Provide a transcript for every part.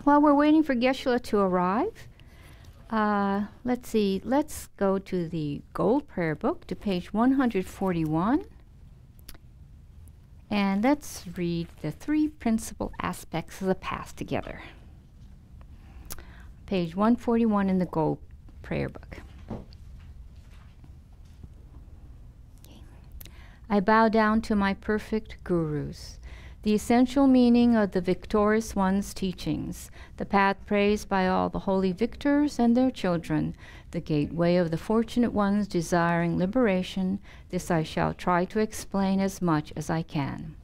While we're waiting for Geshe-la to arrive, let's see, let's go to the Gold Prayer Book to page 141. And let's read the three principal aspects of the path together. Page 141 in the Gold Prayer Book. I bow down to my perfect gurus. The essential meaning of the victorious one's teachings, the path praised by all the holy victors and their children, the gateway of the fortunate ones desiring liberation, this I shall try to explain as much as I can.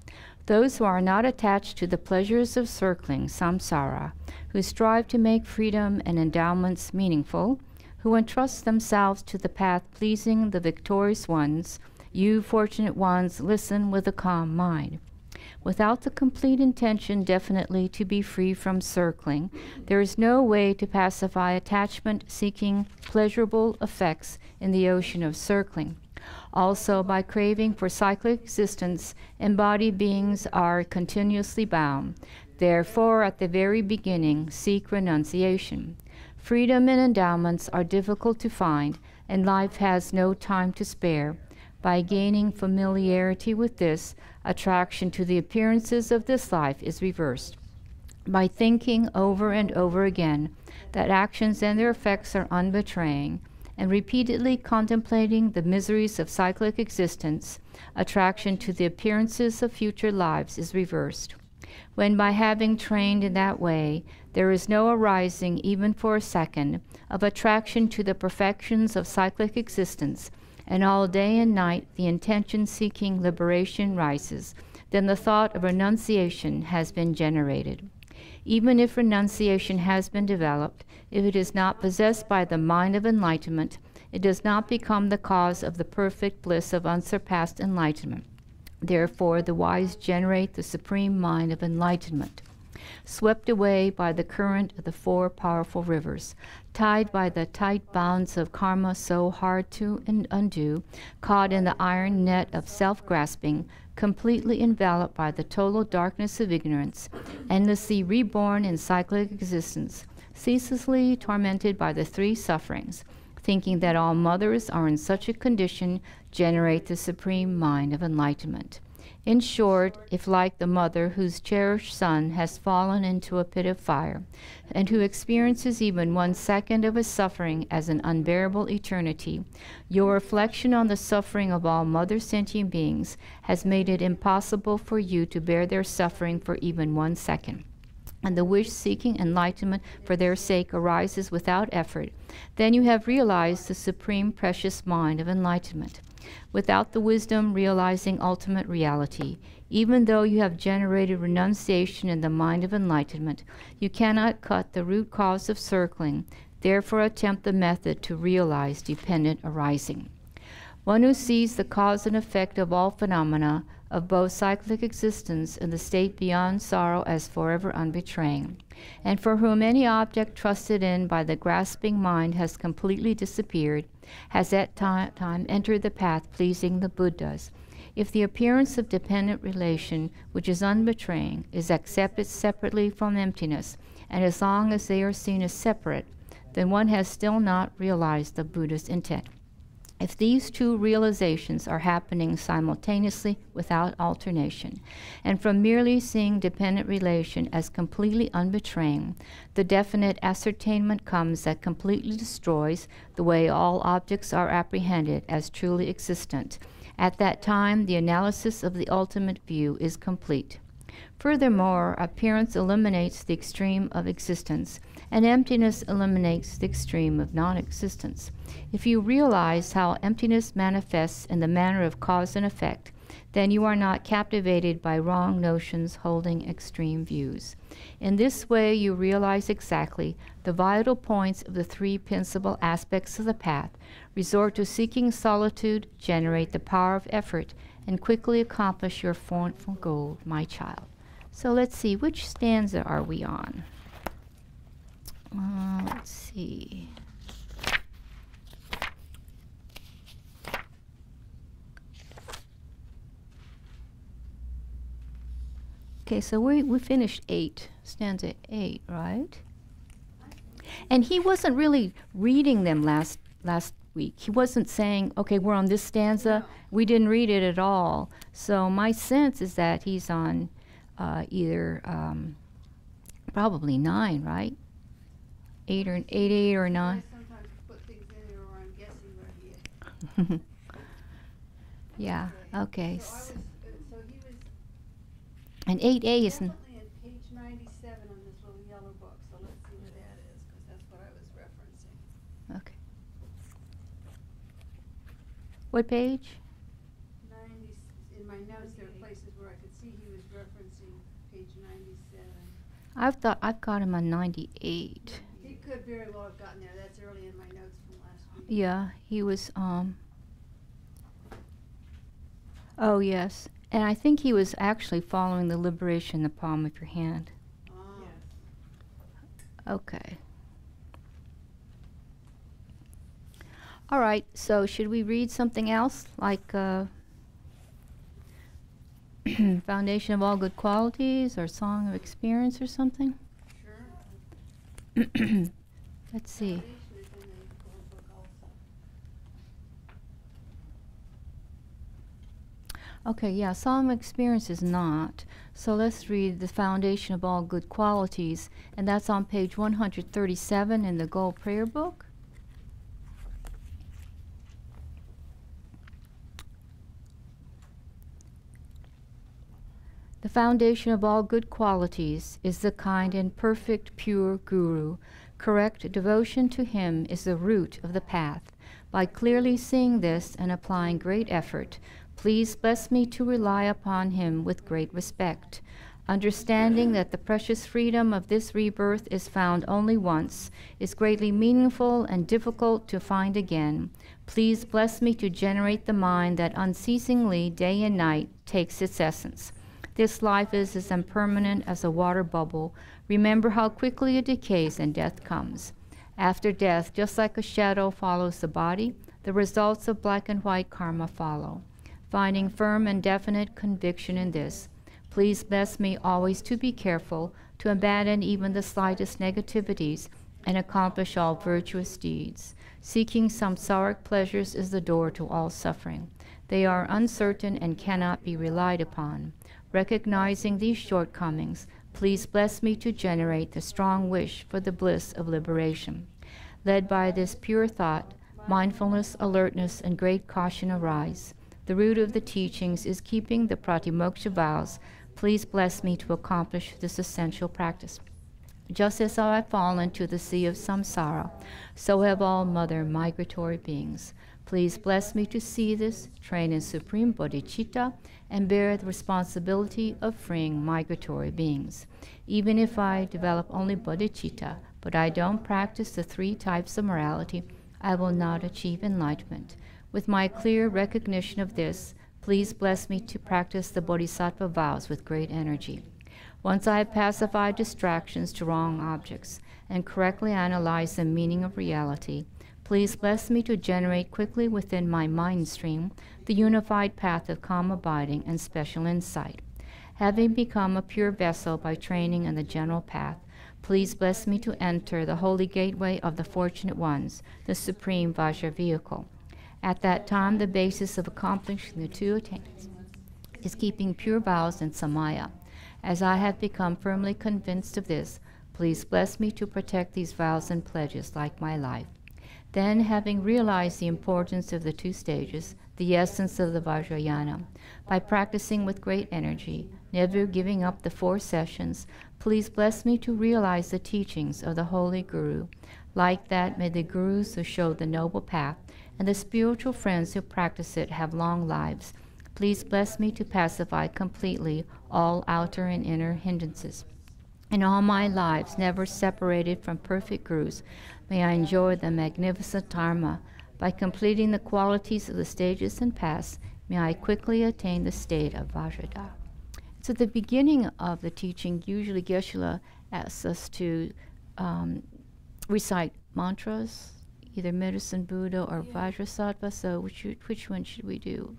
Those who are not attached to the pleasures of circling, samsara, who strive to make freedom and endowments meaningful, who entrust themselves to the path pleasing the victorious ones, you fortunate ones, listen with a calm mind. Without the complete intention definitely to be free from circling, there is no way to pacify attachment seeking pleasurable effects in the ocean of circling. Also, by craving for cyclic existence, embodied beings are continuously bound. Therefore, at the very beginning, seek renunciation. Freedom and endowments are difficult to find, and life has no time to spare. By gaining familiarity with this, attraction to the appearances of this life is reversed. By thinking over and over again that actions and their effects are unbetraying, and repeatedly contemplating the miseries of cyclic existence, attraction to the appearances of future lives is reversed. When by having trained in that way, there is no arising, even for a second, of attraction to the perfections of cyclic existence, and all day and night the intention-seeking liberation rises, then the thought of renunciation has been generated. Even if renunciation has been developed, if it is not possessed by the mind of enlightenment, it does not become the cause of the perfect bliss of unsurpassed enlightenment. Therefore, the wise generate the supreme mind of enlightenment. Swept away by the current of the four powerful rivers, tied by the tight bounds of karma so hard to undo, caught in the iron net of self-grasping, completely enveloped by the total darkness of ignorance, endlessly reborn in cyclic existence, ceaselessly tormented by the three sufferings, thinking that all mothers are in such a condition, generate the supreme mind of enlightenment. In short, if like the mother whose cherished son has fallen into a pit of fire, and who experiences even 1 second of his suffering as an unbearable eternity, your reflection on the suffering of all mother sentient beings has made it impossible for you to bear their suffering for even 1 second, and the wish seeking enlightenment for their sake arises without effort, then you have realized the supreme precious mind of enlightenment. Without the wisdom realizing ultimate reality, even though you have generated renunciation in the mind of enlightenment, you cannot cut the root cause of circling, therefore attempt the method to realize dependent arising. One who sees the cause and effect of all phenomena of both cyclic existence and the state beyond sorrow as forever unbetraying, and for whom any object trusted in by the grasping mind has completely disappeared, has at time entered the path pleasing the Buddhas. If the appearance of dependent relation, which is unbetraying, is accepted separately from emptiness, and as long as they are seen as separate, then one has still not realized the Buddha's intent. If these two realizations are happening simultaneously without alternation, and from merely seeing dependent relation as completely unbetraying, the definite ascertainment comes that completely destroys the way all objects are apprehended as truly existent. At that time, the analysis of the ultimate view is complete. Furthermore, appearance eliminates the extreme of existence, and emptiness eliminates the extreme of non-existence. If you realize how emptiness manifests in the manner of cause and effect, then you are not captivated by wrong notions holding extreme views. In this way, you realize exactly the vital points of the three principal aspects of the path, resort to seeking solitude, generate the power of effort, and quickly accomplish your formful goal, my child. So let's see, which stanza are we on? Let's see. Okay, so we finished 8, stanza 8, right? And he wasn't really reading them last week. He wasn't saying, okay, we're on this stanza. No. We didn't read it at all. So my sense is that he's on either probably 9, right? 8 or 9. I sometimes put things in there or I'm guessing where he is. Yeah. Okay. So he was And 8A is definitely at page 97 on this little yellow book. So let's see where that is, because that's what I was referencing. okay. What page? 90, in my notes, there are places where I could see he was referencing page 97. I've got him on 98. He could very well have gotten there. That's early in my notes from last week. Yeah, he was oh yes. And I think he was actually following the liberation in the palm of your hand. Oh. Okay. All right, so should we read something else, like Foundation of All Good Qualities or Song of Experience or something? Sure. Let's see. Foundation is in the gold book also. Okay, yeah, Song of Experience is not. So let's read the Foundation of All Good Qualities, and that's on page 137 in the Gold Prayer Book. The foundation of all good qualities is the kind and perfect pure Guru. Correct devotion to him is the root of the path. By clearly seeing this and applying great effort, please bless me to rely upon him with great respect. Understanding that the precious freedom of this rebirth is found only once, is greatly meaningful and difficult to find again. Please bless me to generate the mind that unceasingly, day and night, takes its essence. This life is as impermanent as a water bubble. Remember how quickly it decays and death comes. After death, just like a shadow follows the body, the results of black and white karma follow. Finding firm and definite conviction in this, please bless me always to be careful, to abandon even the slightest negativities, and accomplish all virtuous deeds. Seeking samsaric pleasures is the door to all suffering. They are uncertain and cannot be relied upon. Recognizing these shortcomings, please bless me to generate the strong wish for the bliss of liberation. Led by this pure thought, mindfulness, alertness, and great caution arise. The root of the teachings is keeping the pratimoksha vows. Please bless me to accomplish this essential practice. Just as I have fallen to the sea of samsara, so have all mother migratory beings. Please bless me to see this, train in supreme bodhicitta, and bear the responsibility of freeing migratory beings. Even if I develop only bodhicitta, but I don't practice the 3 types of morality, I will not achieve enlightenment. With my clear recognition of this, please bless me to practice the bodhisattva vows with great energy. Once I have pacified distractions to wrong objects and correctly analyzed the meaning of reality, please bless me to generate quickly within my mind stream the unified path of calm abiding and special insight. Having become a pure vessel by training in the general path, please bless me to enter the holy gateway of the fortunate ones, the supreme Vajra vehicle. At that time, the basis of accomplishing the 2 attainments is keeping pure vows and samaya. As I have become firmly convinced of this, please bless me to protect these vows and pledges like my life. Then, having realized the importance of the 2 stages, the essence of the Vajrayana, by practicing with great energy, never giving up the 4 sessions, please bless me to realize the teachings of the Holy Guru. Like that, may the Gurus who show the noble path and the spiritual friends who practice it have long lives. Please bless me to pacify completely all outer and inner hindrances. In all my lives, never separated from perfect Gurus, may I enjoy the magnificent dharma. By completing the qualities of the stages and paths, may I quickly attain the state of Vajradhara. So at the beginning of the teaching, usually Geshe-la asks us to recite mantras, either Medicine Buddha or Vajrasattva. So which one should we do?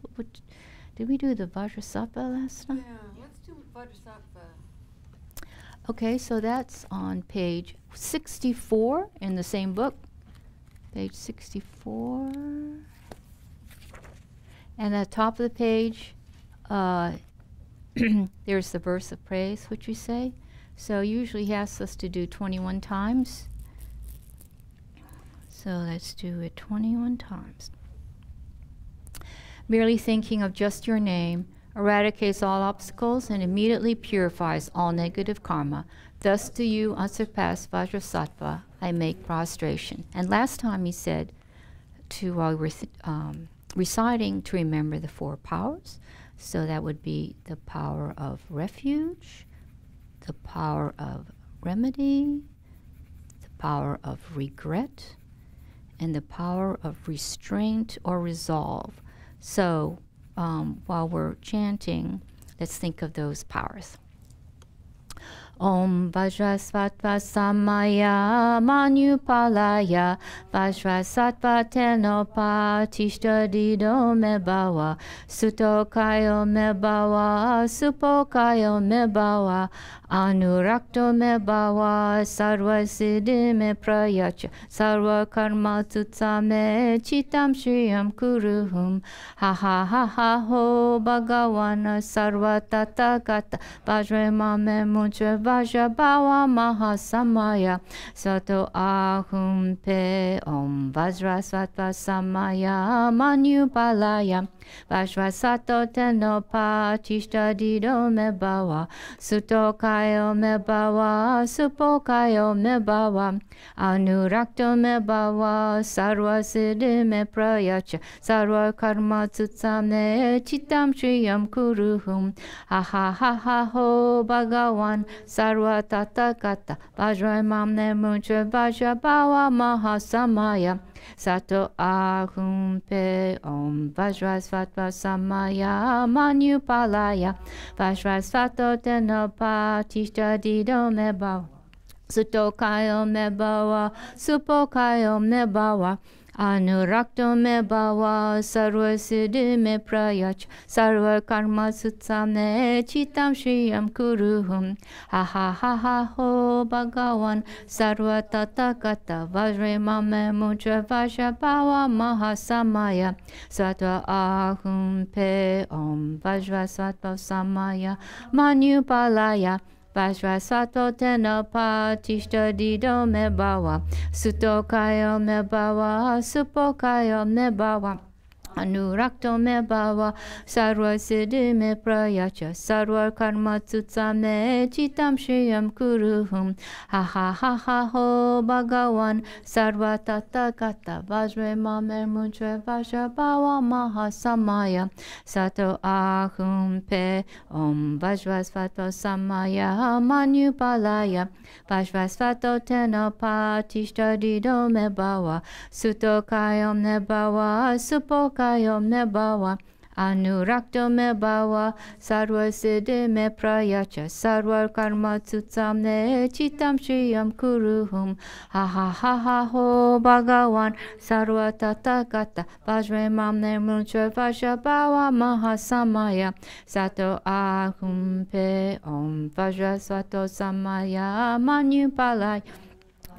Did we do the Vajrasattva last time? Yeah, let's to Vajrasattva. Okay, so that's on page 64 in the same book. Page 64. And at the top of the page, there's the verse of praise, which we say. So usually he asks us to do 21 times. So let's do it 21 times. Merely thinking of just your name eradicates all obstacles and immediately purifies all negative karma. Thus to you, unsurpassed Vajrasattva, I make prostration. And last time he said to reciting to remember the 4 powers. So that would be the power of refuge, the power of remedy, the power of regret, and the power of restraint or resolve. So while we're chanting, let's think of those powers. Om Vajrasattva Samaya Manupalaya Vajrasattva Tenopa Tishtadido Mebawa Sutokayo Mebawa Supokayo Mebawa Anurakto Mebawa Sarva Siddhi Me Prayacha Sarva Karma Tutsame Chitam Shriyam Kuruhum Ha ha ha ha ho Bhagavana Sarva Tathagata Vajramame Muncha Vajrabawa Mahasamaya Sato Ahum Pe Om Vajrasattva Samaya Manupalaya Vajrasato Tenopa Tishtadido Mebawa Sutokayo Mebawa Supokayo Mebawa Anurakto Mebawa Sarva Siddhi Me Prayacha Sarva Karma Tutsame Chitam Shriyam Kuruhum Ha ha ha ha ho Bhagavan Sarva Tathagata Vajramamne Muncha Vajrabawa Mahasamaya Sato Ahum Pe Om Vajrasattva Samaya Manupalaya Vajrasato Tenopa Tishtadido Mebawa Sutokayo Mebawa Supokayo Mebawa Anurakto Mebawa Sarva Siddhi Me Prayach Sarva Karma Sutsame Chitam Shriyam Kuruhum Ha ha ha ha ho Bhagavan Sarva Tathagata Vajramame Muncha Vajrabawa Mahasamaya Sattva Ahum Pe Om Vajrasattva Samaya Manupalaya Vajrasato Tenopa Tishtadido Mebawa Sutokayo Mebawa Supokayo Mebawa Anurakto Mebawa Sarva Siddhi Me Prayacha Sarva Karma Tutsame Chitam Shriyam Kuruhum Ha ha ha ha ho Bhagavan Sarva Tathagata Vajramame Muncha Vajrabawa Mahasamaya Sato Ahum Pe Om Vajrasattva Samaya Manupalaya Vajrasato Tenopa Tishtadido Mebawa Sutokayo Mebawa Supokayo Mebawa Anurakto Mebawa Sarva Siddhi Me Prayacha Sarva Karma Tutsame Chitam Shriyam Kuruhum Ha ha ha ha ho Bhagavan Sarva Tathagata Vajramamne Muncha Vajrabawa Mahasamaya Sato Ahum Pe Om Vajrasato Samaya Manupalaya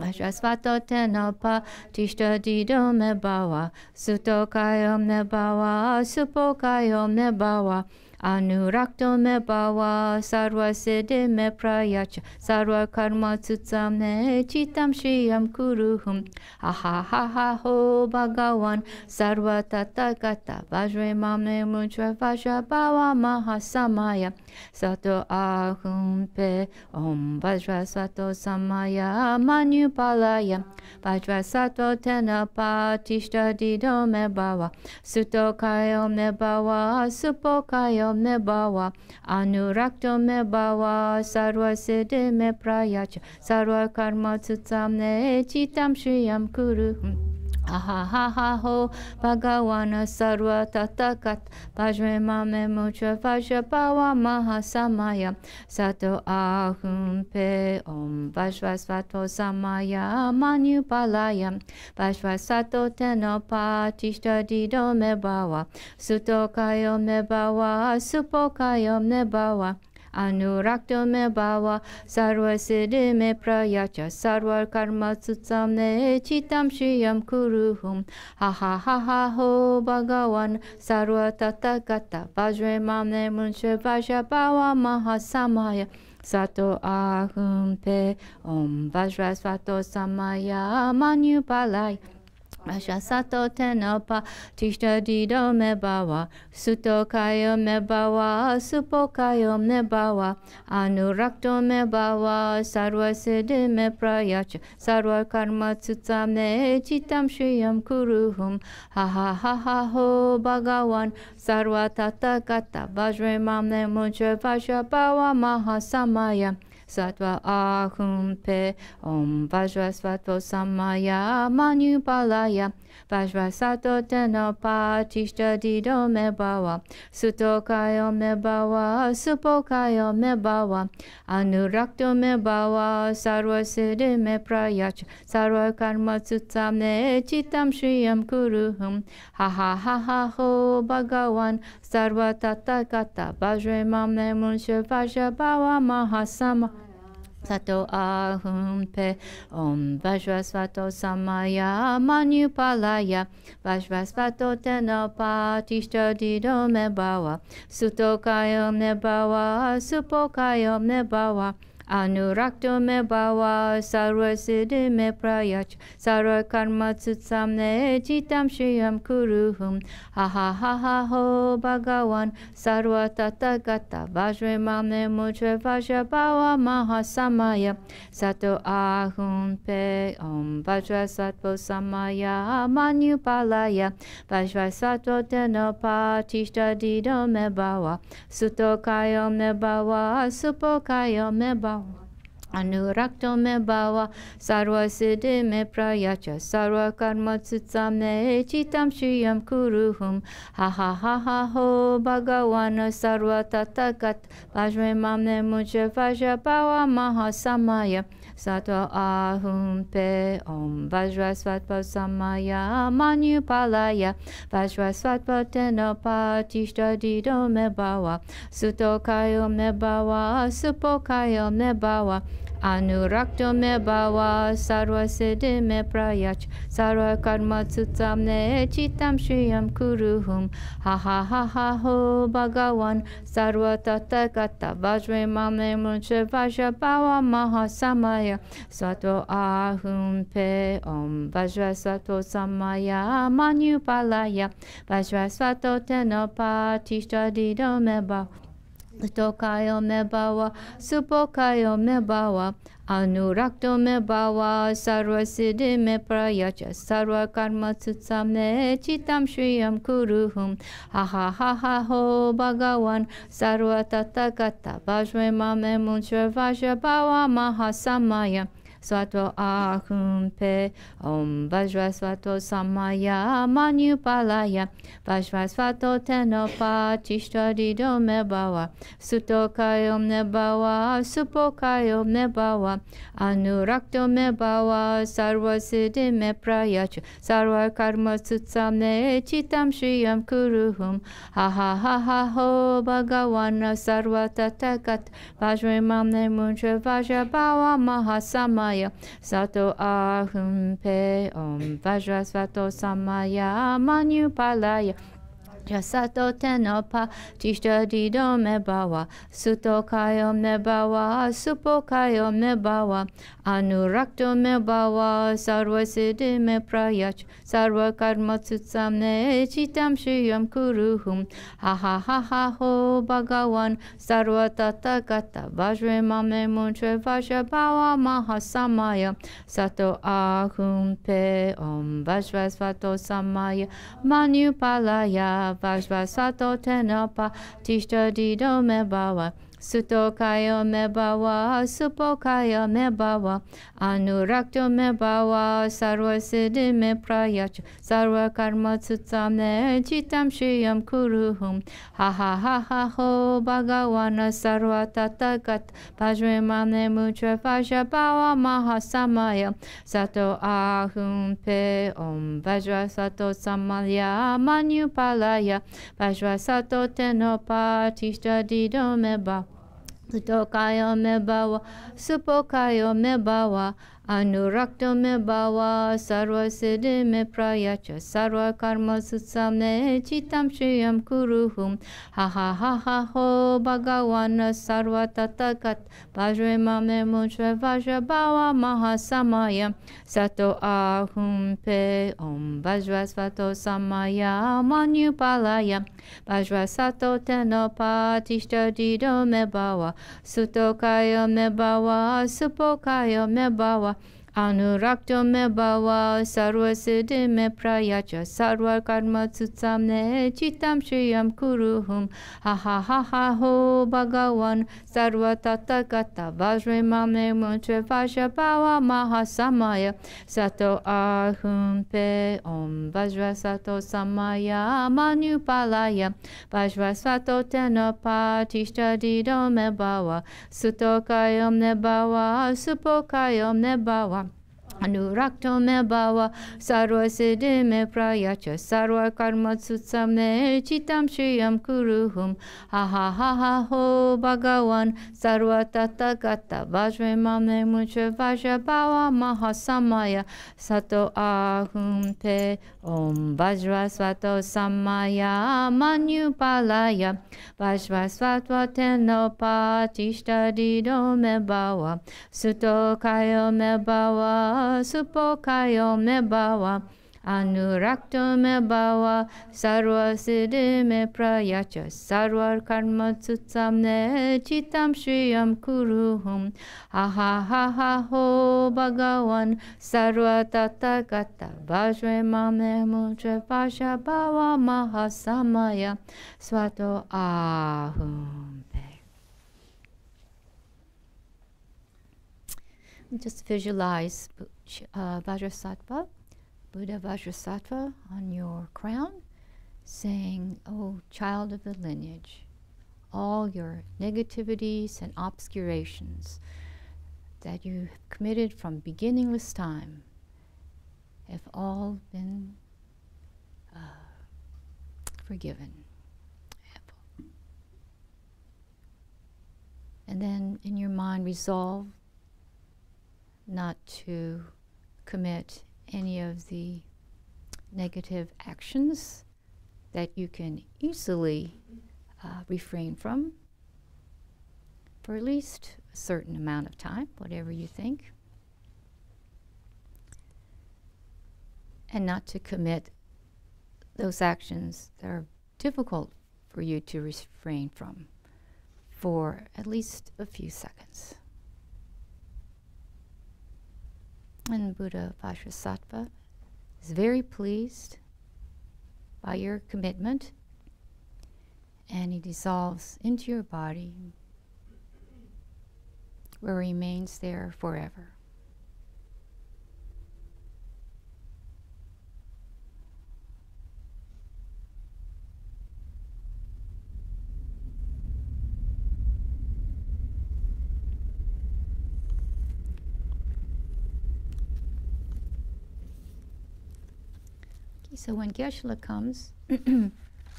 Vajrasato Tenopa Tishtadido Mebawa Sutokayo Mebawa Supokayo Mebawa Anurakto Mebawa Sarva Siddhi Me Prayacha Sarva Karma Tutsame Chitam Shriyam Kuruhum Ha ha ha ha ho Bhagavan Sarva Tathagata Vajramame Muncha Vajrabawa Mahasamaya Sato Ahum Pe Om Vajrasato Samaya Manupalaya Vajrasato Tenopa Tishtadido Mebawa Sutokayo Mebawa Supokayo Mebawa Anurakto Mebawa Sarva Siddhi Me Prayacha Sarva Karma Tutsame Chitam Shriyam Kuruhum Ha ha ha ha ho Bhagavana Sarva Tathagata Vajramame Muncha Vajrabawa Mahasamaya Sato Ahum Pe Om Vajrasattva Samaya Manupalaya Vajrasato Tenopa Tishtadido Mebawa Sutokayo Mebawa Supokayo Mebawa Anurakto me bhava sarva siddhi me prayacha sarva karma tsutsam chitam shriyam kuruhum. Ha ha ha ha ho Bhagavan sarva tathagata Vajrayana muncha Vajrabhava Mahasamaya Sato ahum pe om Vajrasvato samaya manupalaya Vajrasato tenopa tishta dido me bhava Suto kayo me bhava Supo kayo me bhava Anurakto me bhava Sarva siddhi me prayacha Sarva karma tsutsam chitam shriyam kuruhum. Ha ha ha ha ho Bhagavan Sarva tathagata Vajrayana muncha Vajrabhava Mahasamaya Sattva ahum pe om Vajrasvato samaya manupalaya Vajrasato tenopa tishta dido me bhava Suto kayo me bhava Supo kayo me bhava Anurakto me bhava Sarva siddhi me prayacha Sarva karma tsutsam chitam shriyam kuruhum. Ha ha ha ha ho Bhagavan Sarva tathagata Vajrayana muncha Vajrabhava Mahasama Sato ahum pe om Vajrasvato samaya manupalaya Vajrasvato tenopa tishta dido me bhava Suto kayo me bhava Supo kayo me bhava Anurakto me bhava sarva siddhi me prayacha sarva karma tsutsam chitam shriyam kuruhum. Ha ha ha ha ho Bhagavan sarva tathagata Vajrayana muncha Vajrabhava Mahasamaya Sato ahum pe om Vajrasattva samaya manupalaya Vajrasattva tenopa tishta dido me bhava Suto kayo me bhava Supo kayo me bhava Anurakto me bhava sarva siddhi me prayacha sarva karma tsutsam chitam shriyam kuruhum. Ha ha ha ha ho Bhagavan sarva tathagata Vajrayana muncha Vajrabhava Mahasamaya Sato ahum pe om Vajrasvato samaya manupalaya Vajrasvato tenopa tishta dido me bhava Suto kayo me bhava Supo kayo me bhava Anurakto me bhava sarva siddhi me prayacha sarva karma tsutsam chitam shriyam kuruhum. Ha ha ha ha ho Bhagavan sarva tathagata Vajrayana muncha Vajrabhava Mahasamaya Sato ahum pe om Vajrasato samaya manupalaya Vajrasato tenopa tishta dido me bhava Suto kayo me bhava Supo kayo me bhava Anurakto me bhava sarva siddhi me prayacha sarva karma tsutsam chitam shriyam kuruhum. Ha ha ha ha ho Bhagavan sarva tathagata Vajrayana muncha Vajrabhava Mahasamaya Sato ahum pe om Vajrasvato samaya manupalaya Vajrasvato tenopa tishta dido me bhava Suto kayo me bhava Supo kayo me bhava Anurakto me bhava sarva siddhi me prayacha sarva karma tsutsam chitam shriyam kuruhum. Ha ha ha ha ho Bhagavan sarva tathagata Vajrayana muncha Vajrabhava Mahasamaya Sato ahum pe om Vajrasvato samaya manupalaya Jasato tenopa tishta dido me bhava Suto kayo me bhava Supo kayo me bhava Anurakto me bhava sarva siddhi me prayacha sarva karma tsutsam chitam shriyam kuruhum. Ha ha ha ha ho Bhagavan sarva tathagata Vajrayana muncha Vajrabhava Mahasamaya Sato ahum pe om Vajrasvato samaya manupalaya Vajrasato tenopa tishta dido me bhava Suto kayo me bhava Supo kayo me bhava Anurakto me bhava sarva siddhi me prayacha sarva karma tsutsam chitam shriyam kuruhum. Ha ha ha ha ho Bhagavan sarva tathagata Vajrayana muncha Vajrabhava Mahasamaya Sato ahum pe om Vajrasato samaya manupalaya Vajrasato tenopa tishta dido me bhava Sutokaya me bhava, supokaya me bhava, anurakta me bhava, sarva siddhi me prayacha, sarva karma sutsame, chitam shriyam kuruhum, ha ha ha ha ho, bhagavan sarva tatakat, vajrayana me munchve vajra bhava mahasamaya, sato ahum pe om vajrasvato samaya manyupalaya, vajrasato tenopa tishtadido me bhava, Sutokaya me bhava, supokaya me bhava, anurakta me bhava, sarva siddhi me prayacha, sarva karma tsutsame, chitam shriyam kuruhum, ha ha ha ha ho, bhagavan, sarva tathagata, vajrayana me munchve vajra bhava mahasamaya, sato ahum pe om vajrasato samaya manupalaya, vajrasato tenopa tishtadido me bhava, sutokaya me bhava, supokaya me bhava, anurakta me bhava, sarva siddhi me prayacha, sarva karma tsutsame, chitam shriyam kuruhum, ha ha ha ha ho, bhagavan, sarva tathagata, vajrayana me munchve vajra bhava mahasamaya, sato ahum pe om vajrasvato samaya manupalaya, vajrasvatva tenopa tishtadido me bhava, sutokaya me bhava, supokaya me bhava, anurakta me bhava, sarva siddhi me prayacha, sarva karma tsutsame, chitam shriyam kuruhum, ha ha ha ha ho, bhagavan, sarva tathagata, vajrayana me munchve vajra bhava mahasamaya, svato ahum pe. Just visualize Vajrasattva, Buddha Vajrasattva on your crown, saying, "O child of the lineage, all your negativities and obscurations that you have committed from beginningless time have all been forgiven." And then in your mind resolve not to commit any of the negative actions that you can easily refrain from for at least a certain amount of time, whatever you think, and not to commit those actions that are difficult for you to refrain from for at least a few seconds. And Buddha Vajrasattva is very pleased by your commitment, and he dissolves into your body, where he remains there forever. So when Geshe-la comes,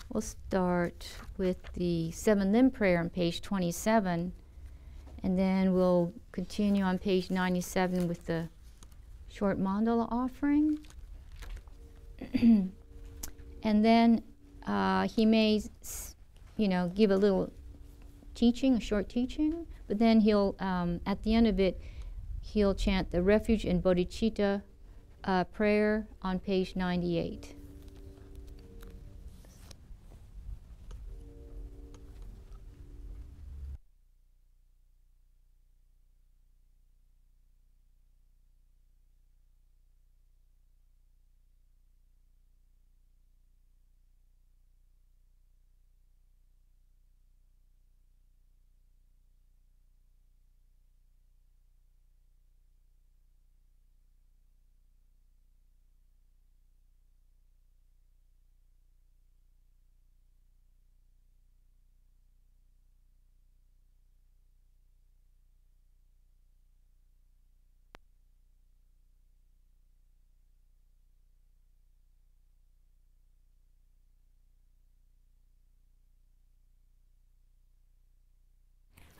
we'll start with the Seven Limb Prayer on page 27, and then we'll continue on page 97 with the short mandala offering. And then he may, give a little teaching, a short teaching, but then he'll, at the end of it, he'll chant the Refuge in Bodhicitta prayer on page 98.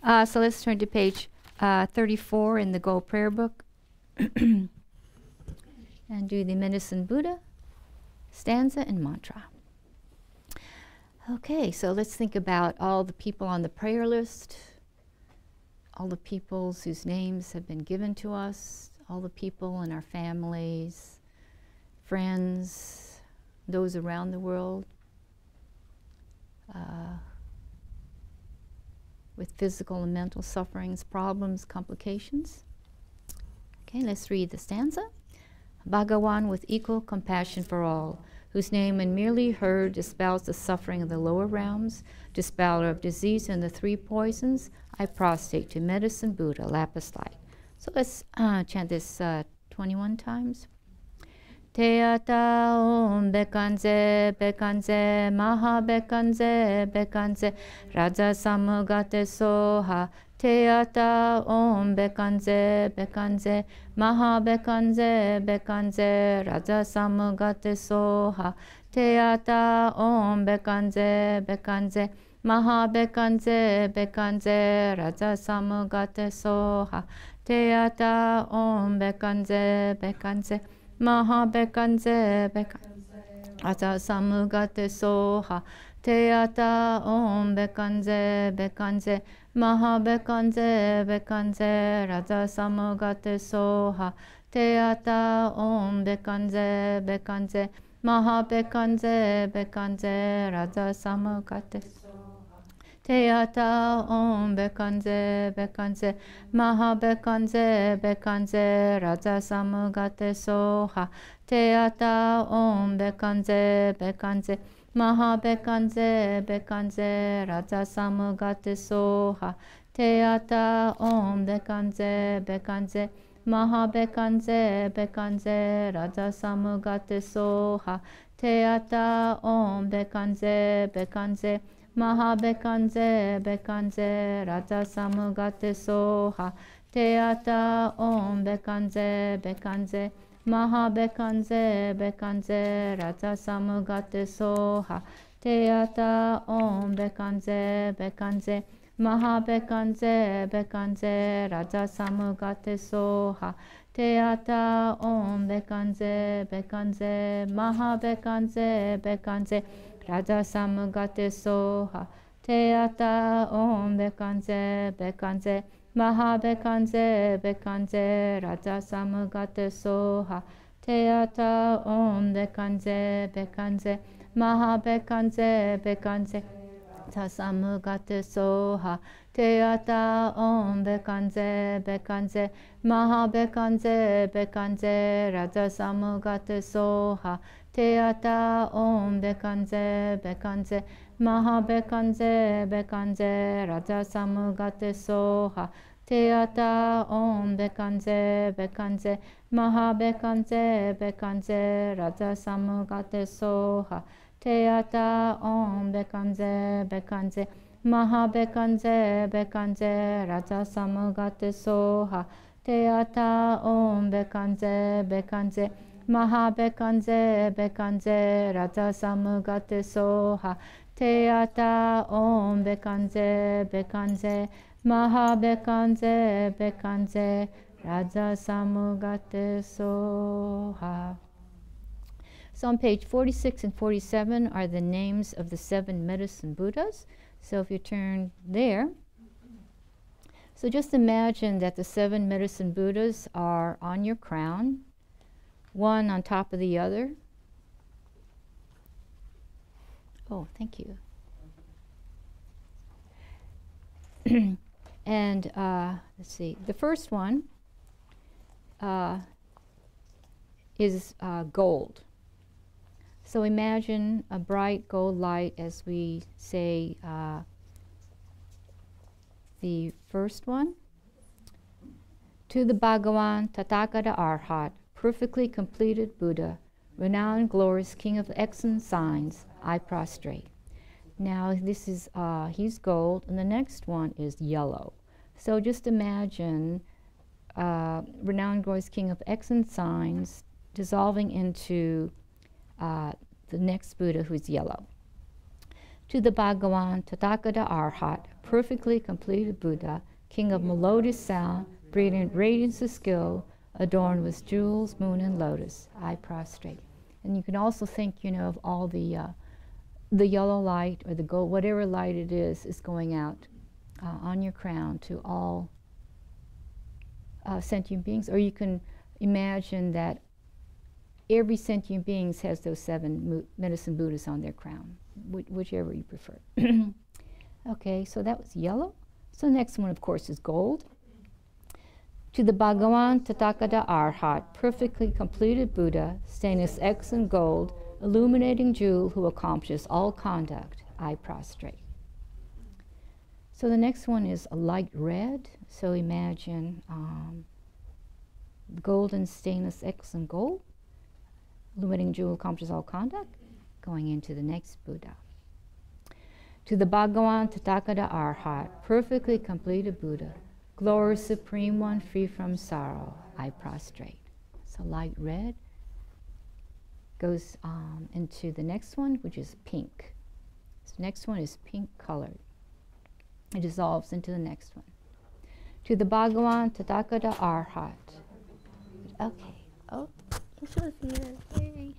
So let's turn to page 34 in the Gold Prayer Book and do the Medicine Buddha stanza and mantra. Okay, so let's think about all the people on the prayer list, all the people whose names have been given to us, all the people in our families, friends, those around the world with physical and mental sufferings, problems, complications. Okay, let's read the stanza. Bhagawan with equal compassion for all, whose name when merely heard dispels the suffering of the lower realms, dispeller of disease and the three poisons, I prostrate to medicine Buddha, lapis light. So let's chant this 21 times. Teata om bekanze, bekanze, maha bekanze, bekanze, raja samugate soha. Teata om bekanze, bekanze, maha bekanze, bekanze, raja samugate soha. Teata om bekanze, bekanze, maha bekanze, bekanze, raja samugate soha. Teata om bekanze, bekanze, maha bekanze, bekanze, raja samugate soha. Teata om bekanze, bekanze, maha bekanze, bekanze, raja samugate soha. Teata om bekanze, bekanze, maha bekanze, bekanze, raja samugate soha. Teata om bekanze, bekanze, maha bekanze, bekanze, raja samugate soha. Teata om bekanze, bekanze, maha bekanze, bekanze, raja samugate soha. Teata om bekanze, bekanze, maha bekanze, bekanze, raja samugate soha. Teata om bekanze, bekanze, maha bekanze, bekanze, raja samugate soha. Teata om bekanze, bekanze, maha bekanze, bekanze, raja samugate soha. Teata om bekanze, bekanze, maha bekanze, bekanze, raja samugate soha. Teata om bekanze, bekanze, maha bekanze, bekanze, raja samugate soha. Teata om bekanze, bekanze, maha bekanze, bekanze, raja samugate soha. Teata om bekanze, bekanze, maha bekanze, bekanze, raja samugate soha. Teata om bekanze, bekanze, maha bekanze, bekanze, raja samugate soha. Teata om bekanze, bekanze, maha bekanze, bekanze, raja samugate soha. Teata om bekanze, bekanze, maha bekanze, bekanze, raja samugate soha. Teata om bekanze, bekanze, maha bekanze, bekanze, raja samugate soha. Teata om bekanze, bekanze, maha bekanze, bekanze, raja samugate soha. Teata om bekanze, bekanze, maha bekanze, bekanze, raja samugate soha. So on page 46 and 47 are the names of the 7 medicine Buddhas. So if you turn there, so just imagine that the 7 medicine Buddhas are on your crown, one on top of the other. Oh, thank you. And let's see, the first one is gold. So imagine a bright gold light as we say the first one. To the Bhagawan Tathagata Arhat, perfectly completed Buddha, renowned, glorious, King of excellent signs, I prostrate. Now this is, he's gold, and the next one is yellow. So just imagine renowned, glorious, King of excellent signs dissolving into the next Buddha who's yellow. To the Bhagawan Tathagata Arhat, perfectly completed Buddha, king of melodious sound, brilliant radiance of skill, adorned with jewels, moon, and lotus, I prostrate. And you can also think, of all the yellow light or the gold, whatever light it is going out on your crown to all sentient beings. Or you can imagine that every sentient being has those 7 medicine Buddhas on their crown, whichever you prefer. Okay, so that was yellow. So the next one, of course, is gold. To the Bhagavan Tathagata Arhat, perfectly completed Buddha, stainless X in gold, illuminating jewel who accomplishes all conduct, I prostrate. So the next one is a light red. So imagine golden stainless X in gold, illuminating jewel accomplishes all conduct, going into the next Buddha. To the Bhagavan Tathagata Arhat, perfectly completed Buddha, glory supreme one, free from sorrow, I prostrate. So light red goes into the next one, which is pink. So next one is pink colored. It dissolves into the next one. To the Bhagavan Tathagata Arhat. Okay. Oh, you should have seen it. Yay.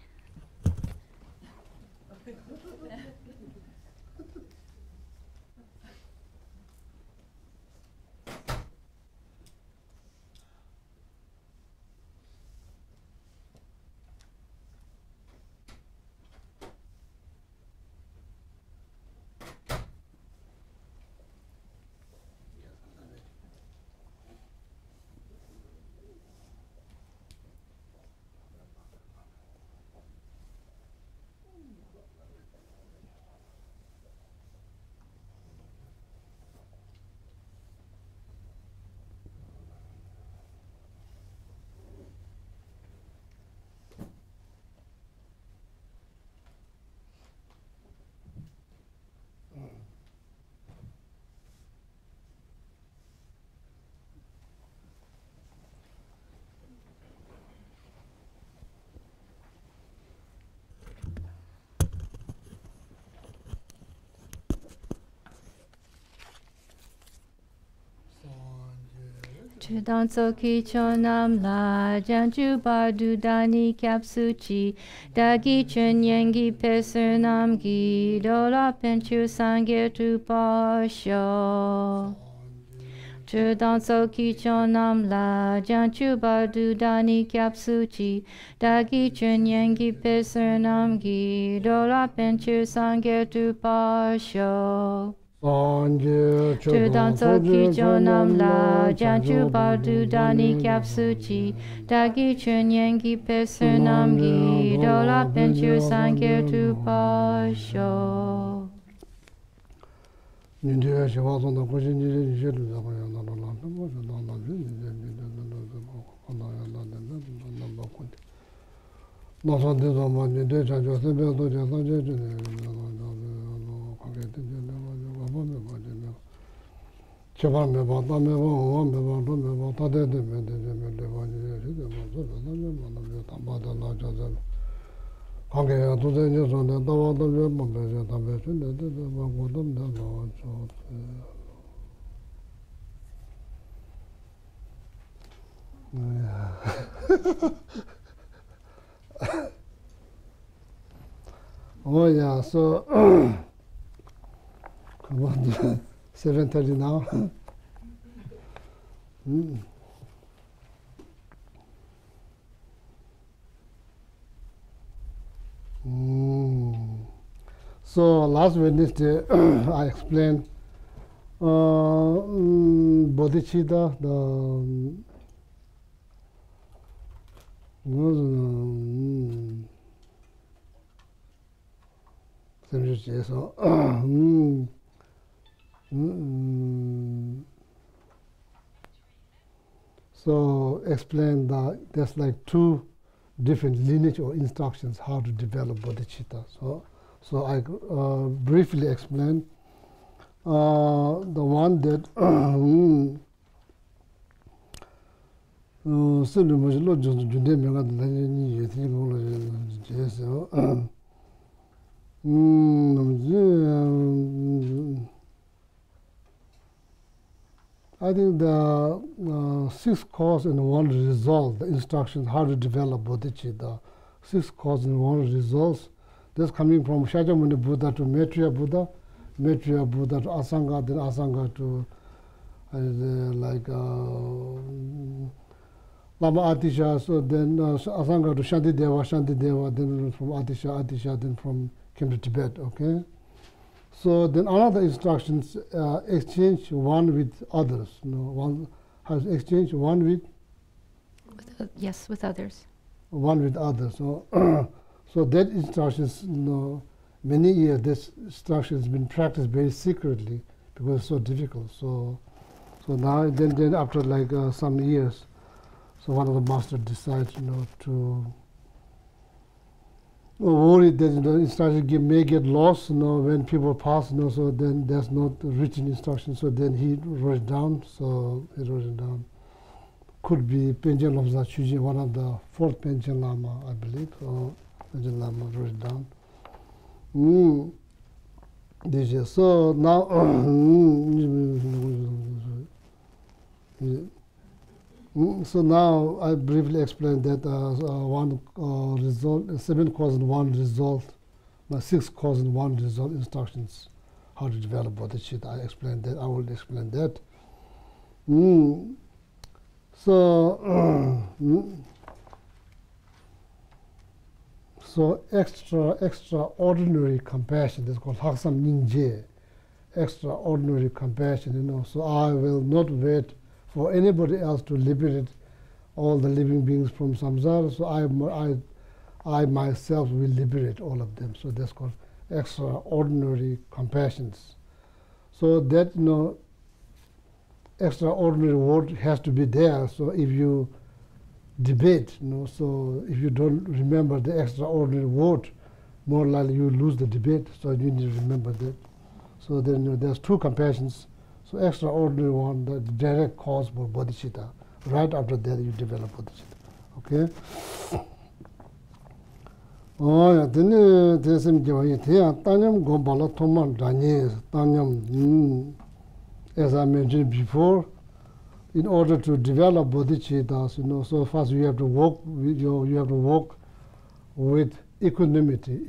Chudanso kicho nam la janju badu dani kapsuchi dagi chun yengi peser nam gi dola penchu sangye tu pasho. Chudanso kicho nam la janju badu dani kapsuchi dagi chun yengi peser nam gi dola penchu sangye tu pasho. Chudanso kicho nam la janju badu dani kyapsuchi dagi chun yengi peser nam gi dola penchu sangye tu pasho. Oh yeah, so come on, 7:30 now. So last Wednesday I explained bodhicitta, so explain that there's like 2 different lineage or instructions how to develop bodhicitta. So I briefly explain the one that I think the 6 cause and 1 result, the instructions how to develop bodhicitta, 6 cause and 1 results. That's coming from Shakyamuni Buddha to Maitreya Buddha to Asanga, then Asanga to Lama Atisha, so then Asanga to Shantideva, then from Atisha, then from came to Tibet, okay? So then another instructions, exchange one with others. One has exchange one with? Yes, with others. One with others. So, so that instructions, many years this instruction has been practiced very secretly because it's so difficult. So now then after like some years, so one of the masters decides, to worried that the instruction may get lost, when people pass, so then there's not written instruction. So then he wrote it down. So he wrote it down. Could be Penchen Lomsa Chuji, one of the 4th Penchen Lama, I believe. So Penchen Lama wrote it down. This year. So now. So now I briefly explained that 1 result, 7 cause and 1 result, 6 cause and 1 result instructions, how to develop bodhicitta. I explained that. I will explain that. So extraordinary compassion. That's called Haksam Ningje. Extraordinary compassion. So I will not wait for anybody else to liberate all the living beings from samsara, so I myself will liberate all of them. So that's called extraordinary compassions. So that extraordinary word has to be there. So if you debate, so if you don't remember the extraordinary word, more likely you lose the debate. So you need to remember that. So then there's 2 compassions. So extraordinary one, the direct cause for bodhicitta. Right after that, you develop bodhicitta. Okay? Oh, yeah. Then there's some Tanyam Gombala Toman Danyes, Tanyam, as I mentioned before, in order to develop bodhicitta, so first you have to walk with you have to walk with equanimity.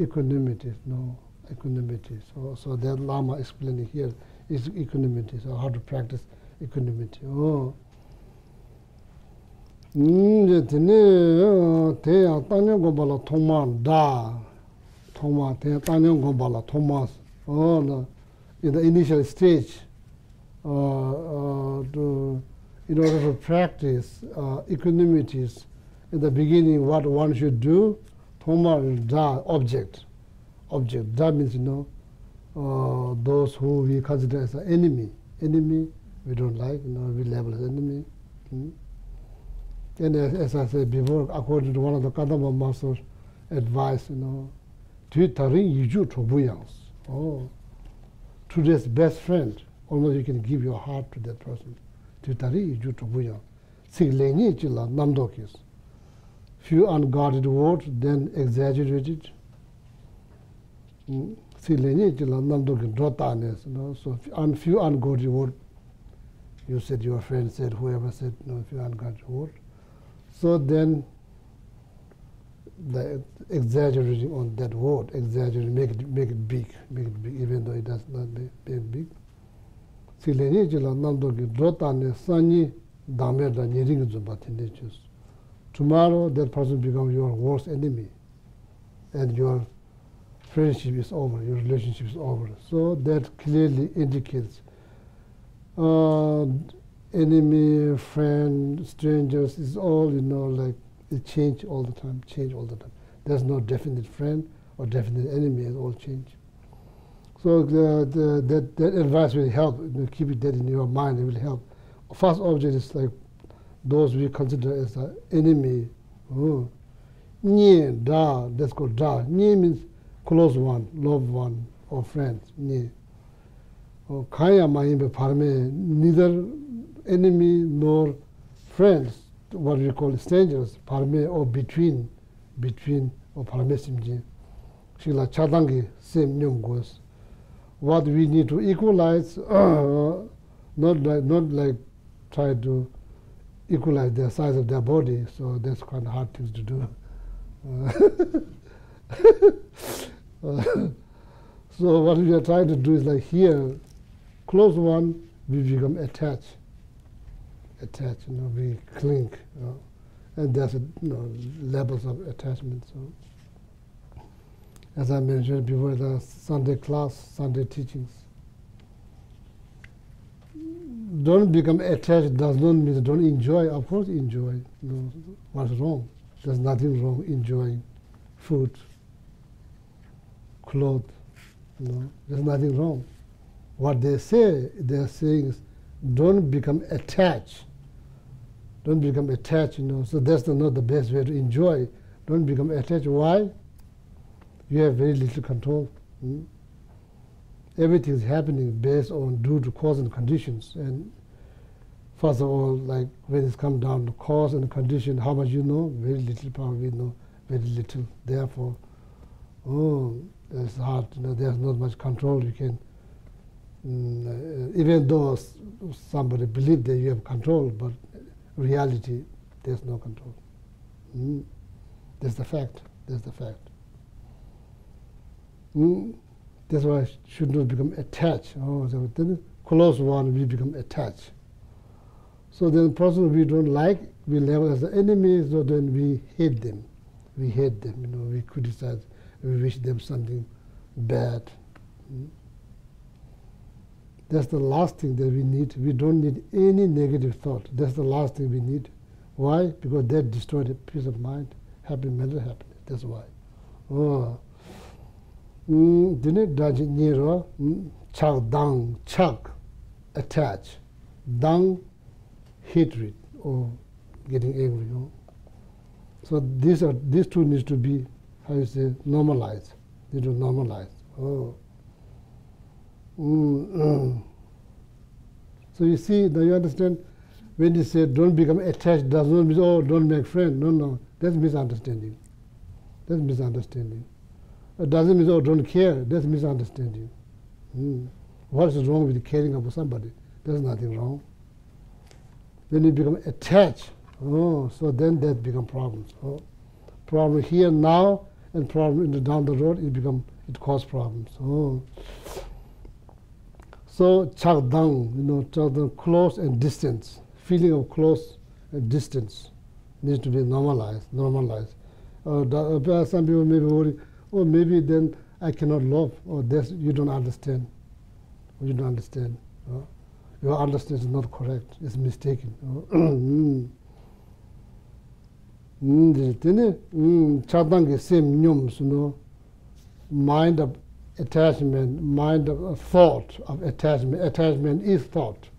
So that Lama explaining here is equanimity. So how to practice equanimity. Oh. In the initial stage, in order to practice equanimities, in the beginning, what one should do, Thoma Da, object. That means, those who we consider as an enemy. Enemy we don't like, we label as enemy. And as I said before, according to one of the Kadampa master's advice, today's best friend, almost you can give your heart to that person. Few unguarded words, then exaggerated. So few unguarded words. You said, your friend said, whoever said, few unguarded words. So then, the exaggerating on that word, make it big, even though it does not make it big. Tomorrow, that person becomes your worst enemy, and your friendship is over, your relationship is over. So that clearly indicates enemy, friend, strangers is all, like it change all the time. There's no definite friend or definite enemy, it all change. So that advice will help. Keep it that in your mind, it will help. First object is like those we consider as an enemy. Nye, da, that's called da. Nye means close one, loved one, or friends. Nye. Kaya mayimbe parme, neither enemy nor friends, what we call strangers, parme or between or parme simji. Shila chadangi, same nyum goes. What we need to equalize, not like try to equalize the size of their body, so that's kind of hard things to do. So what we are trying to do is like here, close one, we become attached, we cling, and there's levels of attachment. So, as I mentioned before, the Sunday class, Sunday teachings. Don't become attached does not mean don't enjoy. Of course, enjoy. What's wrong? There's nothing wrong enjoying food, clothes. There's nothing wrong. What they're saying is, don't become attached. Don't become attached. So that's not the best way to enjoy. Don't become attached. Why? You have very little control. Everything is happening based on due to cause and conditions. And first of all, like when it comes down to cause and condition, how much you know? Very little, probably know very little. Therefore, it's hard. There's not much control. You can, even though somebody believes that you have control, but reality, there's no control. That's the fact. That's the fact. That's why I should not become attached. So then close one, we become attached. So then the person we don't like, we label as the enemy, so then we hate them. We hate them, we criticize, we wish them something bad. That's the last thing that we need. We don't need any negative thought. That's the last thing we need. Why? Because that destroys the peace of mind, happy mental happiness. That's why. Dine daji niro chak dang, chak, attach, dang, hatred or getting angry. So these two needs to be, how you say, normalized. Need to normalize. So you see, now you understand, when you say don't become attached, does not mean, don't make friends. No, that's misunderstanding. That's misunderstanding. It doesn't mean, don't care. That's misunderstanding. What is wrong with caring about somebody? There's nothing wrong. When you become attached, so then that becomes problems. Problem here now and problem down the road, it causes problems. So chak-dang, close and distance. Feeling of close and distance needs to be normalized. Some people may be worried, maybe then I cannot love, that's, you don't understand. You don't understand. Your understanding is not correct, it's mistaken. Chak-dang is same nyums, mind of attachment, mind of thought of attachment. Attachment is thought.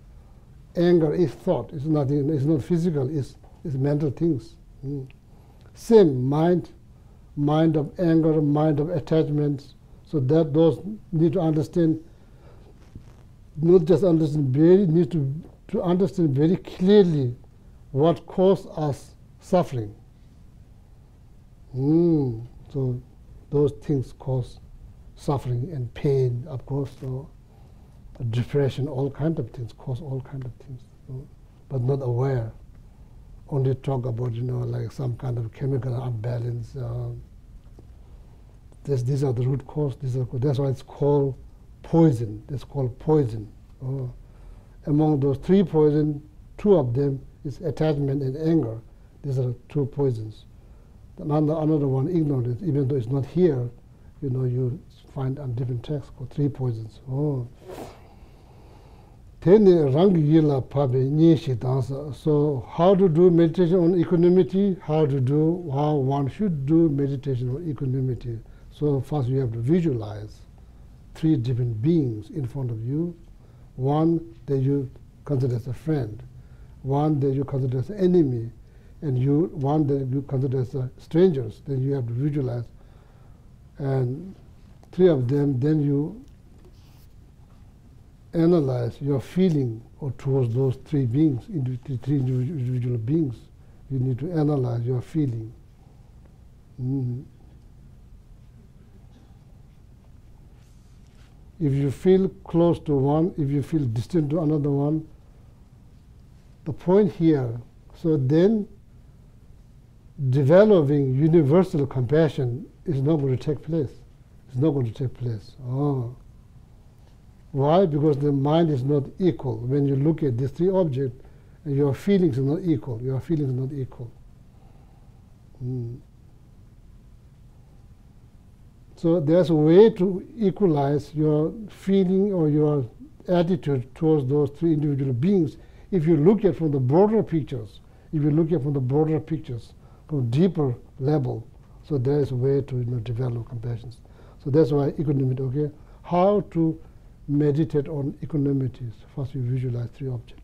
Anger is thought. It's nothing. It's not physical. It's mental things. Same mind of anger, mind of attachments. So that those need to understand. Not just understand. Need to understand very clearly what causes us suffering. So those things cause suffering and pain, of course, depression, all kinds of things, cause all kinds of things, but not aware. Only talk about, like some kind of chemical imbalance. These are the root cause. That's why it's called poison. It's called poison. Among those three poisons, two of them is attachment and anger. These are two poisons. Another one, ignorance, even though it's not here, you find on different texts called three poisons. So how to do meditation on equanimity? How one should do meditation on equanimity. So first you have to visualize three different beings in front of you. One that you consider as a friend, one that you consider as an enemy, and one that you consider as strangers. Then you have to visualize. And three of them, then you analyze your feeling towards those three beings, three individual beings. You need to analyze your feeling. If you feel close to one, if you feel distant to another one, the point here, so then developing universal compassion is not going to take place. It's not going to take place. Oh. Why? Because the mind is not equal. When you look at these three objects, your feelings are not equal. Your feelings are not equal. So there's a way to equalize your feeling or your attitude towards those three individual beings if you look at from the broader pictures. If you look at from the broader pictures, from deeper level, so there is a way to develop compassion. So that's why equanimity. Okay, how to meditate on equanimity? First, you visualize three objects.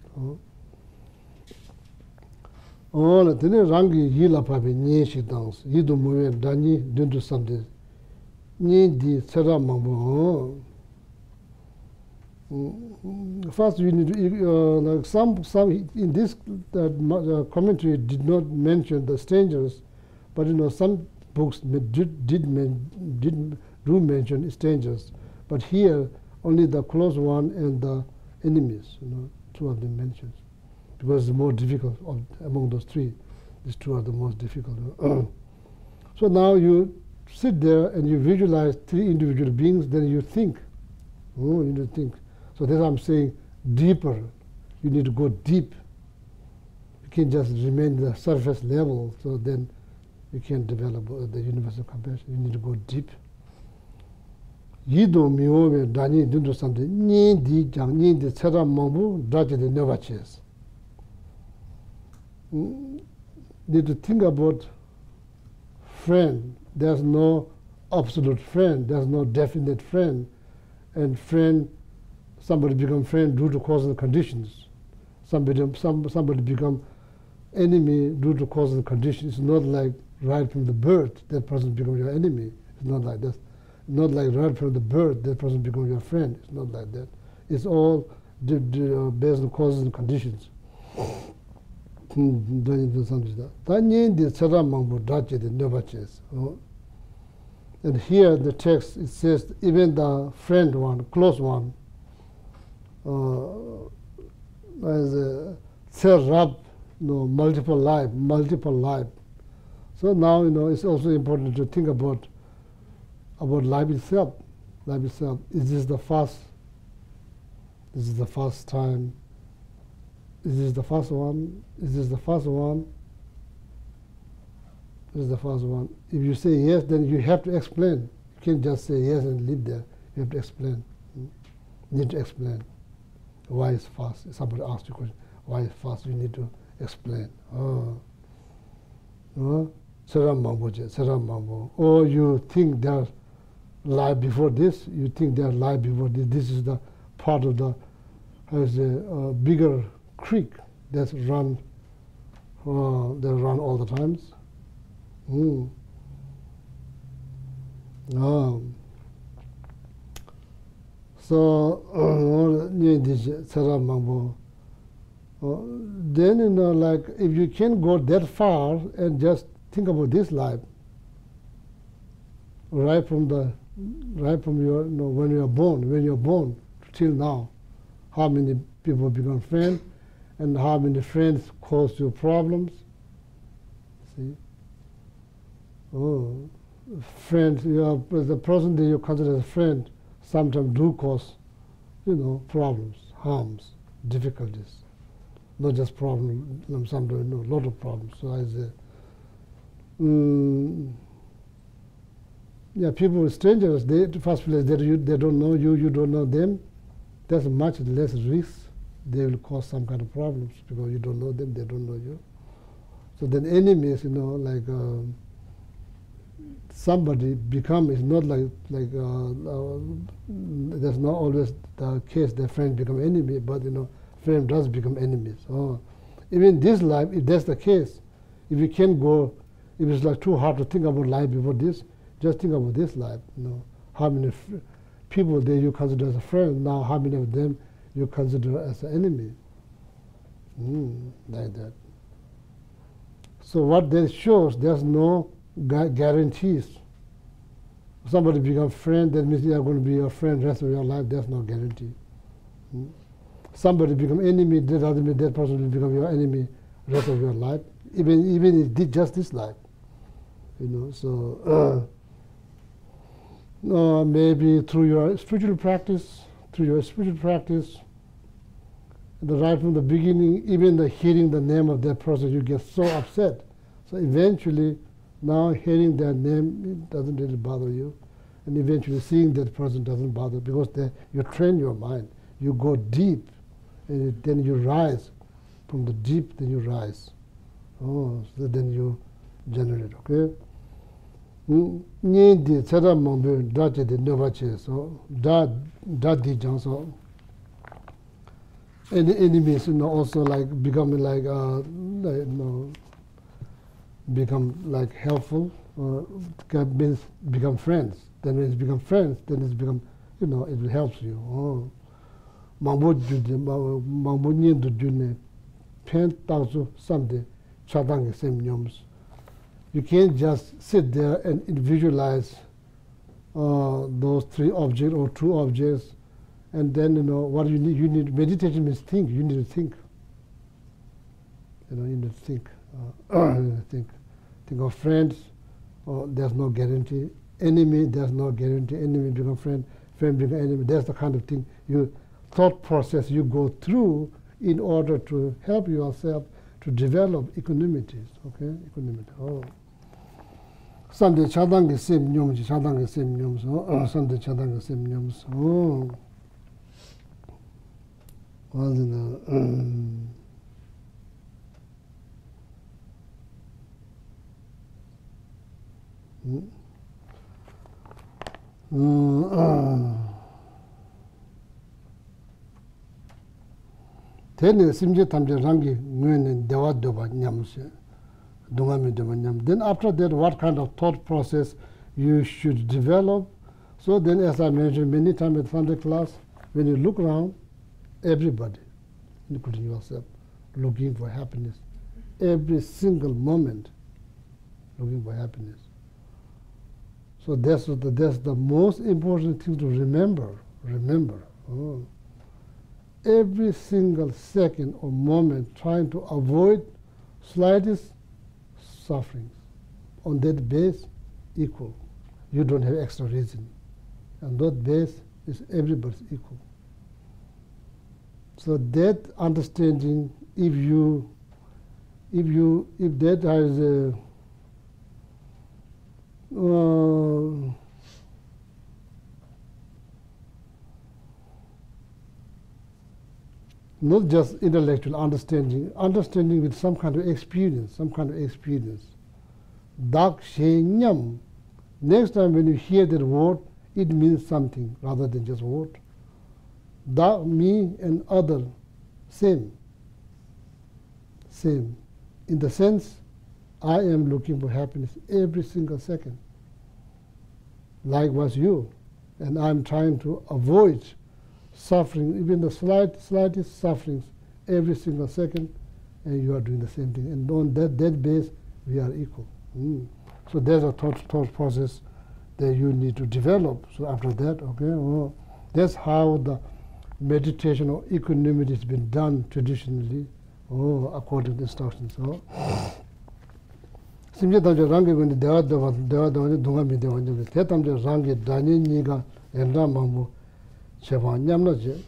Oh, then rangi yila papi nye shi dance. Yidu muwe dani dundu samde. Nye di sera mambo. First, we need to, like some in this commentary did not mention the strangers, but some books do mention strangers. But here, only the close one and the enemies, two of them mentioned, because it's more difficult among those three. These two are the most difficult. So now you sit there and you visualize three individual beings, then you think. You need to think. So that's why I'm saying deeper. You need to go deep. You can't just remain at the surface level, so then you can't develop the universal compassion. You need to go deep. Yido miyowe dani dundu samde nyi di jang nyi di tsera mambu daje de neva ches. Need to think about friend. There's no absolute friend. There's no definite friend. And friend, somebody become friend due to causes and conditions. Somebody become enemy due to causes and conditions. It's not like right from the birth that person becomes your enemy. It's not like that. Not like right from the birth that person becomes your friend. It's not like that. It's all based on causes and conditions. And here the text, it says even the friend one, close one, as a Theravadan, multiple life. So now it's also important to think about life itself. Life itself. Is this the first? This is the first time. Is this the first one? Is this the first one? This is the first one. If you say yes, then you have to explain. You can't just say yes and leave there. You have to explain. You need to explain why it's fast. If somebody asks you a question, why it's fast, you need to explain. Seram mambo. Or you think there's life before this, you think there's life before this. This is the part of the bigger creek that's run all the times. So then like if you can't go that far and just think about this life, right from your when you're born till now, how many people become friends and how many friends cause you problems. See? Friends, the person that you consider as a friend sometimes do cause, problems, harms, difficulties. Not just problems, sometimes a lot of problems. So I say, people, strangers, first place, they don't know you, you don't know them. There's much less risk. They will cause some kind of problems because you don't know them, they don't know you. So then enemies, like somebody become, it's not like there's not always the case that friend become enemy, but friend does become enemies. Even this life, if that's the case, if you can't go, if it's like too hard to think about life before this, just think about this life. How many people that you consider as a friend, now how many of them you consider as an enemy? Like that. So what that shows, there's no guarantees. If somebody becomes friend, that means they are going to be your friend the rest of your life. There's no guarantee. somebody become enemy, that doesn't mean that person will become your enemy rest of your life, even if it did just this life. So maybe through your spiritual practice, right from the beginning, even hearing the name of that person, you get so upset. So eventually, now hearing their name, it doesn't really bother you. And eventually seeing that person doesn't bother, because you train your mind. You go deep, and then you rise. From the deep, then you rise. So then you generate, okay? Ni tsara mambu dache de novache, so da di jang, so enemies, also like becoming like become like helpful, means become friends. Then when it's become friends, then it's become, it helps you. Mambu nyen du june, pen tangsu samde, chadang same nyoms. You can't just sit there and visualize those three objects or two objects, and then what you need meditation means think. You need to think. You need to think. Think of friends. There's no guarantee. Enemy, there's no guarantee. Enemy become friend. Friend become enemy. That's the kind of thing thought process you go through in order to help yourself to develop equanimity. Okay, equanimity. Sunday chadang is same nyums, chadang is same nyums. Sunday chadang is same nyums. Was in Tene simje tamje rangi nguen dewa doba nyamse. Then after that, what kind of thought process you should develop? So then, as I mentioned many times at Sunday class, when you look around, everybody, including yourself, looking for happiness. Every single moment, looking for happiness. So that's the most important thing to remember. Every single second or moment, trying to avoid slightest sufferings. On that base, equal. You don't have extra reason. And that base is everybody's equal. So that understanding, if that has a not just intellectual understanding with some kind of experience. Dak she nyam. Next time when you hear that word, it means something rather than just word. Da, me, and other, same. In the sense, I am looking for happiness every single second. Likewise you. And I'm trying to avoid suffering, even the slightest sufferings, every single second, and you are doing the same thing. And on that base, we are equal. So there's a thought process that you need to develop. So after that, okay, that's how the meditation or equanimity has been done traditionally, according to instructions. Simje tamje rangi when dewa dunga mi dewa nyamle. Te tamje rangi dani niga enda mambu cheva nyamla je.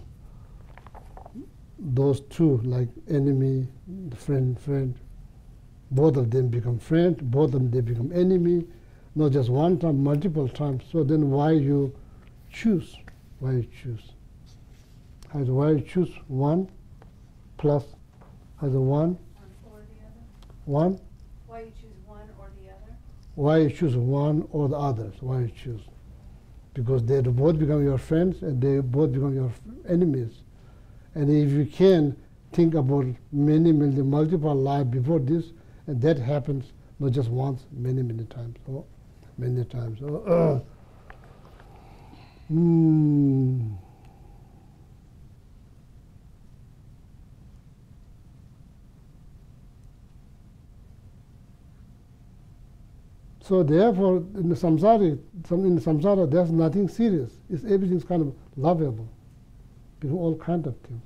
Those two, like enemy, friend, both of them become friend, both of them they become enemy, not just one time, multiple times. So then why you choose? Why you choose one plus as a one? Or the other? One? Why you choose one or the other? Why you choose one or the others? Why you choose? Because they both become your friends and they both become your enemies. And if you can think about many multiple lives before this, and that happens not just once, many times. Many times. So therefore, in the samsara, there's nothing serious. Everything's kind of lovable, because all kinds of things.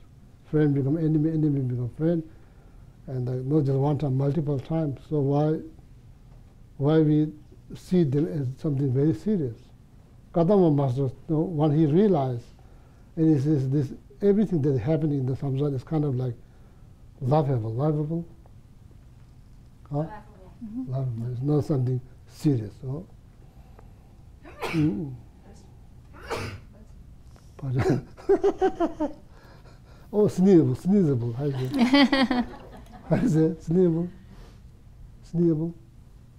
friend become enemy, enemy become friend, and not just one time, multiple times. So why we see them as something very serious? Kadampa Master, when he realized, and he says this, everything that is happening in the samsara is kind of like laughable. Huh? Laughable. It's not something serious. Huh? Oh, sneezable. How is it? How is it? Sneezable.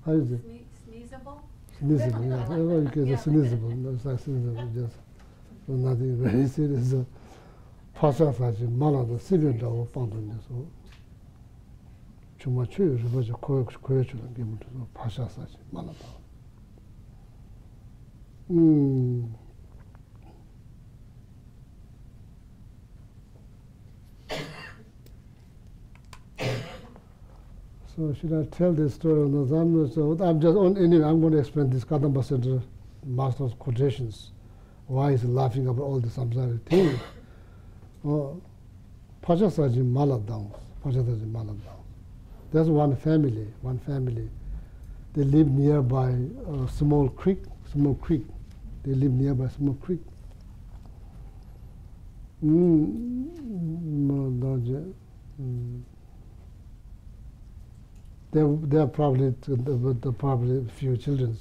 How is it? Sneezable? Sneezable, yeah. Okay, sneezable. No, it's like sneezable, just nothing very serious. Pasha saji malada sibir dawa pandun so. Chuma chuyu ribaja koyo chula gimutu so pasha saji malada. So should I tell this story on the Dhamma? So anyway, I'm going to explain this Kadampa Center Master's quotations. Why he's laughing about all the samsaric things. Pachasaji Maladang. There's one family. They live nearby a small creek. They live nearby a small creek. They are probably probably few children.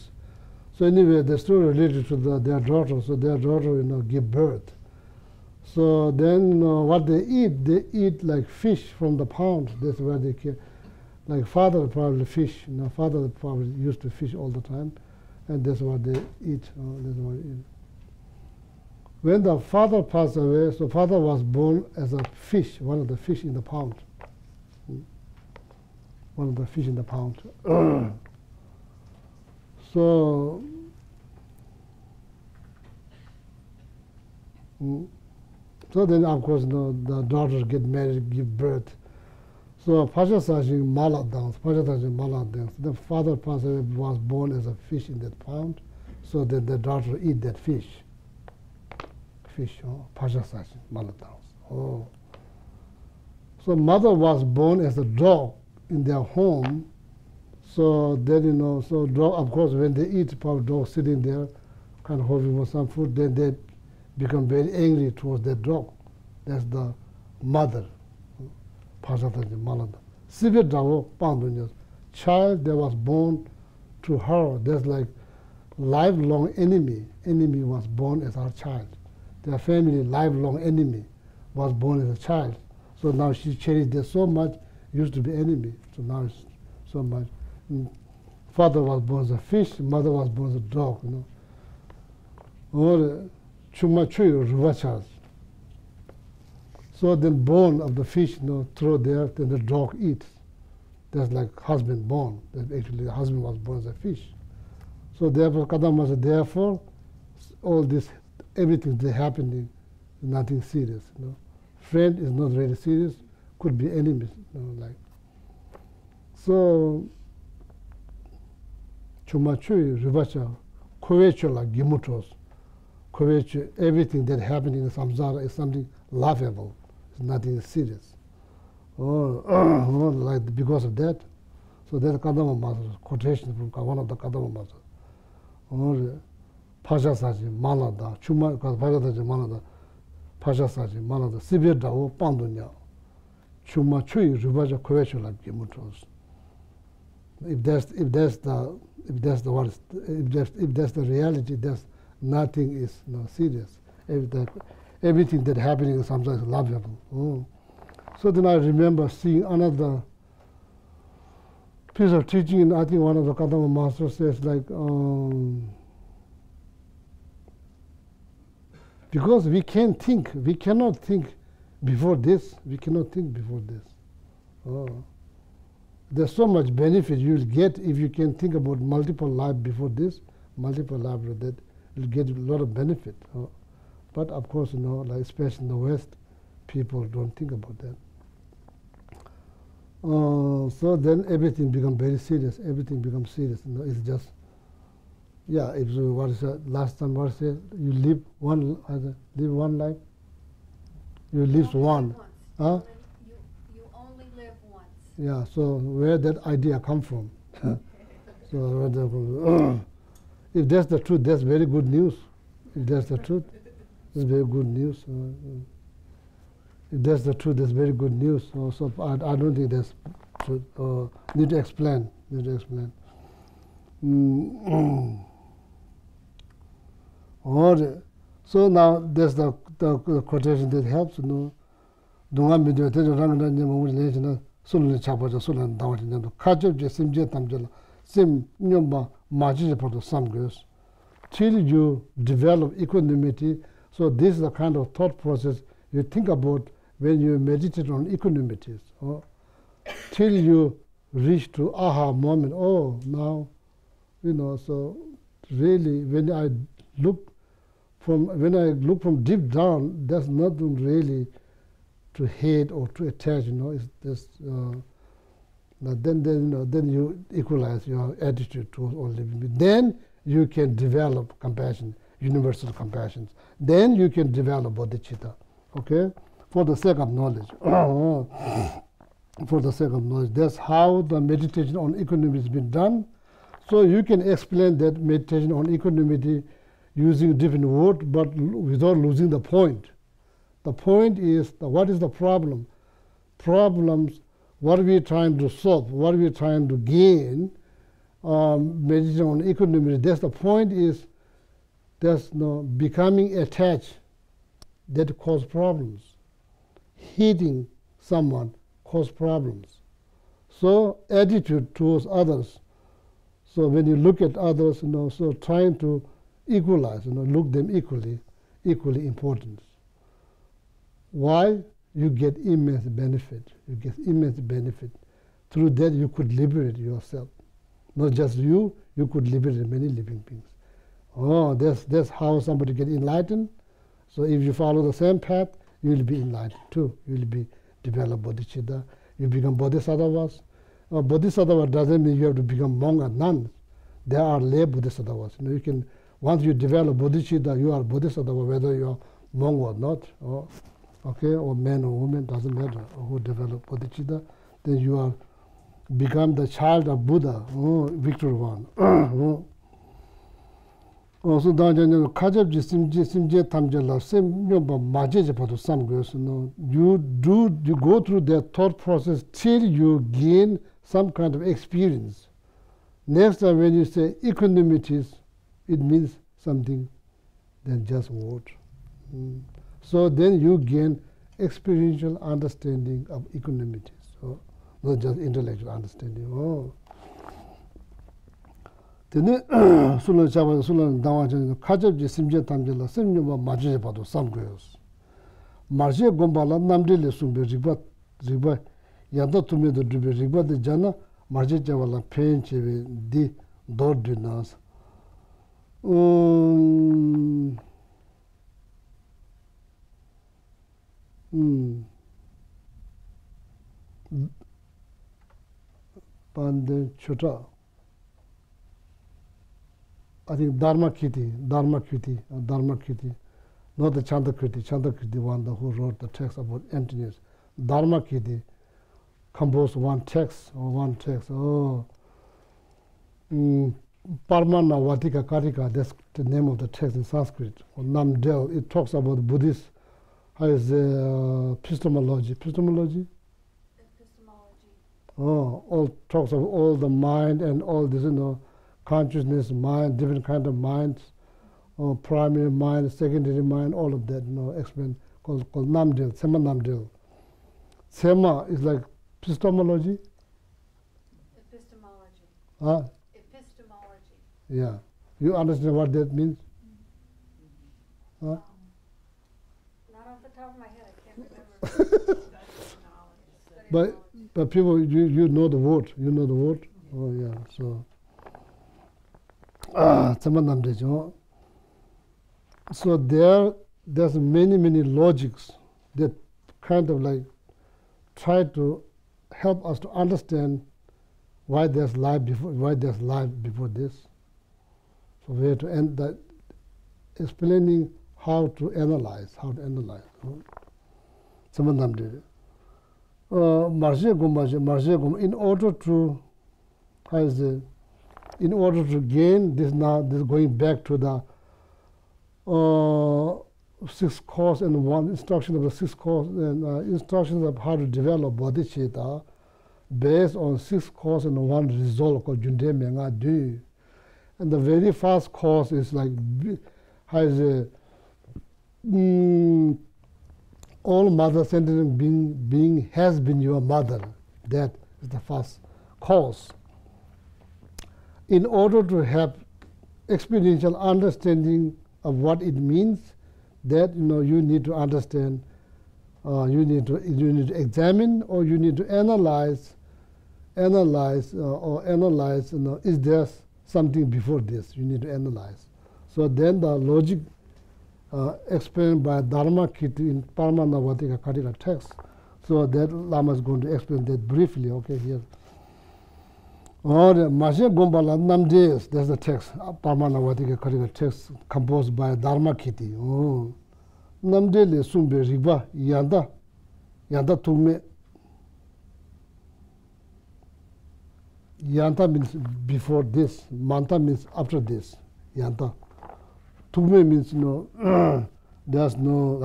So anyway, the story related to their daughter. So their daughter, give birth. So then what they eat like fish from the pond. That's where they care. Like father probably fish. Father probably used to fish all the time, and that's what they eat. When the father passed away, so father was born as a fish, one of the fish in the pond. One of the fish in the pond. So then, of course, the daughters get married, give birth. So Pachasaji Maladans, the father passed away, was born as a fish in that pond. So then the daughter eat that fish. Pachasaji Maladans. Oh. So mother was born as a dog in their home. So then, so dog, of course, when they eat, probably dog sitting there, kind of hoping for some food, then they become very angry towards that dog. That's the mother. Pasataji Malada. Sibir Dawo Pandunyas. Child that was born to her, that's like lifelong enemy. Enemy was born as her child. Their family, lifelong enemy, was born as a child. So now she cherished that so much, used to be enemy. So now it's so much. Father was born as a fish, mother was born as a dog, Or chuma chuyu ruvachas. So then bone of the fish, throw there, then the dog eats. That's like husband born. That actually the husband was born as a fish. So therefore, Kadampa said, therefore, all this, everything that's happening, nothing serious. Friend is not really serious, could be enemies. So, Chumachu, Rivacha, Kovechola, Gimutos, Kovechu, everything that happened in the samsara is something laughable. It's nothing serious. Like because of that. So that's Kadampa Master's quotation from one of the Kadampa Masters. Pachasaji Malada, Chuma, Pachasaji Malada, Pachasaji Malada, Sibir Dao Pandunya, Chuma Chui, Rivacha Kovechola, Gimutos. If that's the reality, nothing is serious. Everything that happening is sometimes laughable. So then I remember seeing another piece of teaching, and I think one of the Kadampa Masters says because we cannot think before this. There's so much benefit you'll get if you can think about multiple lives before this, multiple lives after that. You'll get a lot of benefit. But of course, like especially in the West, people don't think about that. So then everything becomes very serious. Everything becomes serious. It's just, if what is that? Last time what I said, you live one life. You live one. Huh? You only live once. Yeah, so where that idea come from? So if that's the truth, that's very good news. If that's the truth, it's very good news. If that's the truth, that's very good news. So I don't think that's truth. Need to explain. Need to explain. So now there's the quotation that helps. Dunga midyo te rangna nyama le jina sulun chapa ja sulan dawa jina kajab je simje tamjala sim nyomba maji je poto samgos till you develop equanimity. So this is the kind of thought process you think about when you meditate on equanimity, till you reach to aha moment. Oh, now so really when I look from deep down, there's nothing really to hate or to attach, it's this. Then you equalize your attitude towards all living beings. Then you can develop compassion, universal compassion. Then you can develop bodhicitta. Okay, for the sake of knowledge. For the sake of knowledge, that's how the meditation on equanimity has been done. So you can explain that meditation on equanimity using different words, but without losing the point. The point is, what is the problem? Problems, what are we trying to solve? What are we trying to gain? Meditation on equanimity, that's the point is, there's no becoming attached that cause problems. Hating someone cause problems. So attitude towards others. So when you look at others, so trying to equalize, look them equally important. Why? You get immense benefit. You get immense benefit. Through that you could liberate yourself. Not just you could liberate many living beings. That's how somebody get enlightened. So if you follow the same path, you will be enlightened too. You will be develop bodhicitta. You become bodhisattvas. Bodhisattva doesn't mean you have to become monk or nun. There are lay bodhisattvas. You can, once you develop bodhicitta, you are bodhisattva whether you are monk or not. Or man or woman, doesn't matter, who develop bodhicitta, then you are become the child of Buddha, Victor One. Also, kajabji simje tamjala sim nyomba majeje patu samgos. You go through that thought process till you gain some kind of experience. Next time when you say equanimity, it means something than just word. So then you gain experiential understanding of equanimity, so not just intellectual understanding. Then sulan chaba sulan dawa jani kajabji simje tamjela simnyoma majje padu samgoyos. Marje gombala namdele sumbe rigba yanda tume do dube rigba de jana marje jawala pen cheve di dor dinas. Pande chota. I think dharma kiti, not the Chandakriti one who wrote the text about emptiness. Dharma kiti composed one text. Parmana Vatika Karika, that's the name of the text in Sanskrit. Or Namdel, it talks about Buddhist. How is epistemology? All talks of all the mind and all this, consciousness, mind, different kind of minds, primary mind, secondary mind, all of that, explain, called Namdel, Sema Namdel. Sema is like epistemology. Epistemology. Yeah. You understand what that means? Not off the top of my head, I can't remember. But people, you know the word. Oh yeah. So. So there's many logics that kind of like try to help us to understand why there's life before this. So we have to end that explaining how to analyze. Some of them did it. in order to, in order to gain this, now this going back to the 6 course and 1 instruction of the 6 course and instructions of how to develop bodhicitta based on 6 course and 1 result called Junde Menga Du. And the very first course is like all mother sentient being has been your mother. That is the first course. In order to have experiential understanding of what it means, that you need to understand, you need to examine, or you need to analyze, is there something before this? You need to analyze. So then the logic explained by Dharma Kiti in Paramanavattika Karika text. So that Lama is going to explain that briefly. Okay, here. Or Mashe Gombala Namdes, that's the text, Paramanavattika Karika text composed by Dharma Kiti. Oh. Namdele Sumbe Riba Yanda Tume. Yanta means before this, Manta means after this. Yanta. Tume means there's no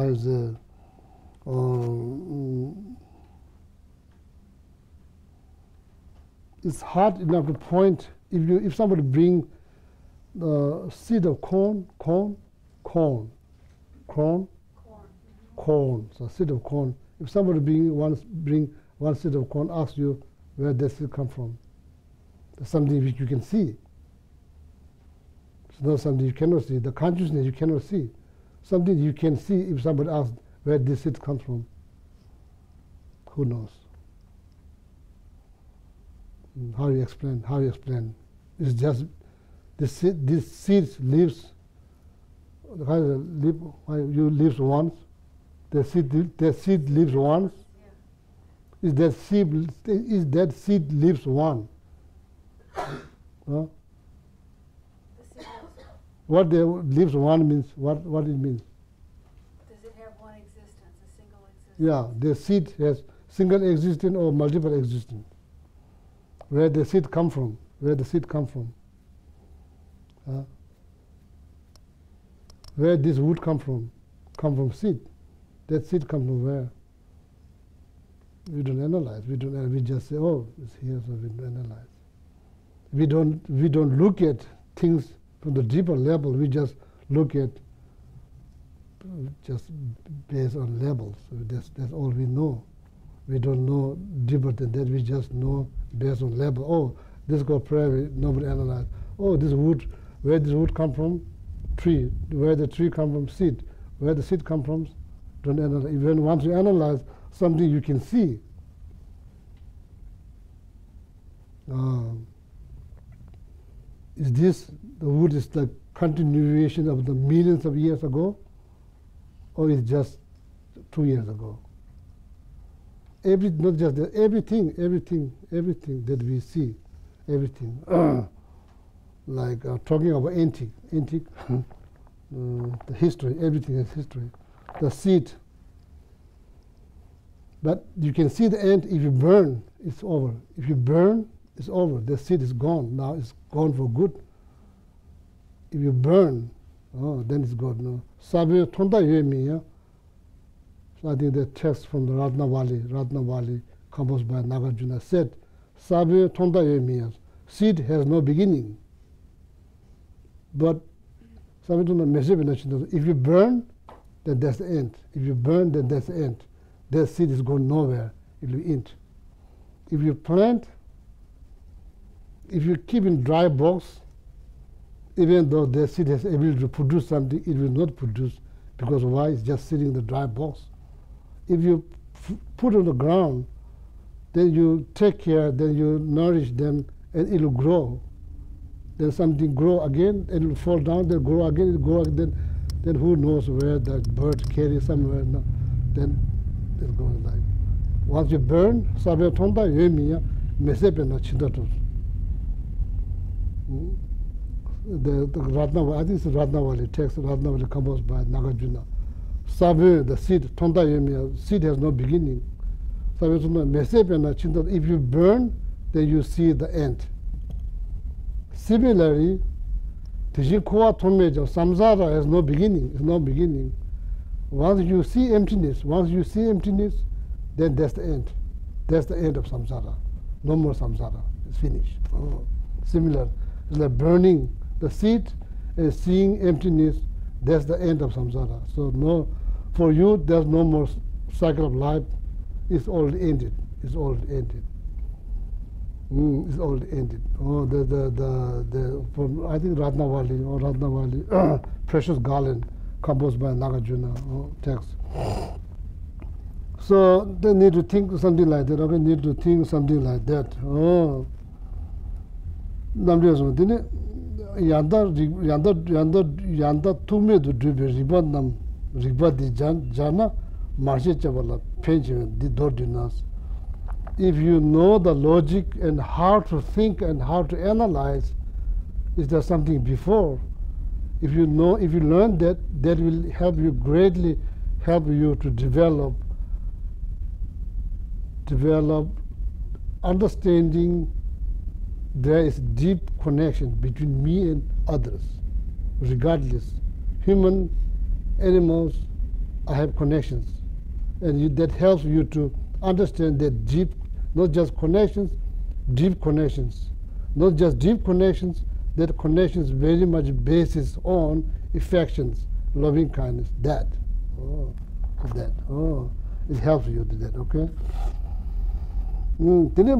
it's hard enough to point if somebody bring the seed of corn, so seed of corn. If somebody bring one seed of corn, asks you where does it come from? Something which you can see. It's not something you cannot see. The consciousness you cannot see. Something you can see if somebody asks where this seed comes from. Who knows? How you explain? It's just this seed lives. You live once. The seed lives once. Yeah. Is that seed lives one? Huh? What the lives one means, what it means? Does it have one existence, a single existence? Yeah, the seed has single existence or multiple existence. Where the seed come from? Where this wood come from? Come from seed. That seed come from where? We don't analyze. We just say, oh, it's here, so we don't analyze. We don't look at things from the deeper level. We just look at just based on levels. So that's all we know. We don't know deeper than that. We just know based on level. Oh, this got prayer. Nobody analyze. Oh, this wood. Where this wood come from? Tree. Where the tree come from? Seed. Where the seed come from? Don't analyze. Even once you analyze something, you can see. Is this the wood is the continuation of the millions of years ago, or is just 2 years ago? Not just that, everything that we see, everything. Like talking about antique, the history, everything is history. The seed. But you can see the end. If you burn, it's over. If you burn, it's over. The seed is gone. Now it's gone for good. If you burn, then it's gone. No. Sabe Tonda Yemi. So I think the text from the Ratnavali, composed by Nagarjuna, said, Sabe Tonda Yemi. Seed has no beginning. But if you burn, then that's the end. If you burn, then that's the end. That seed is going nowhere. It will end. If you plant, if you keep in dry box, even though the seed has ability to produce something, it will not produce. Because why? It's just sitting in the dry box. If you put on the ground, then you take care, then you nourish them, and it will grow. Then something grow again, and it will fall down, then grow again, it will grow again. Then who knows where the bird carries somewhere. No. Then it goes like. Once you burn, sabe tonda yemiya mesepe na chindatos. The Ratnavali, I think it's the Ratnavali text, Ratnavali composed by Nagarjuna. Sabe, the seed, tonda yemiya, seed has no beginning. If you burn, then you see the end. Similarly, samsara has no beginning. It's no beginning. Once you see emptiness, then that's the end. That's the end of samsara. No more samsara. It's finished. Similar. It's like burning the seed and seeing emptiness. That's the end of samsara. So no, for you, there's no more cycle of life. It's already ended. It's already ended. It's already ended. I think Ratnavali, Precious Garland, composed by Nagarjuna, text. So they need to think something like that. Okay, need to think something like that. Yanda tume du dribe ribat nam ribat di jana marshe chavala page di dordinas. If you know the logic and how to think and how to analyze, is there something before? If you learn that, that will help you greatly, help you to develop understanding. There is deep connection between me and others, regardless. Human, animals, I have connections. And that helps you to understand that deep, not just connections, deep connections. Not just deep connections, that connections very much basis on affections, loving kindness, that. It helps you to that, okay? Tene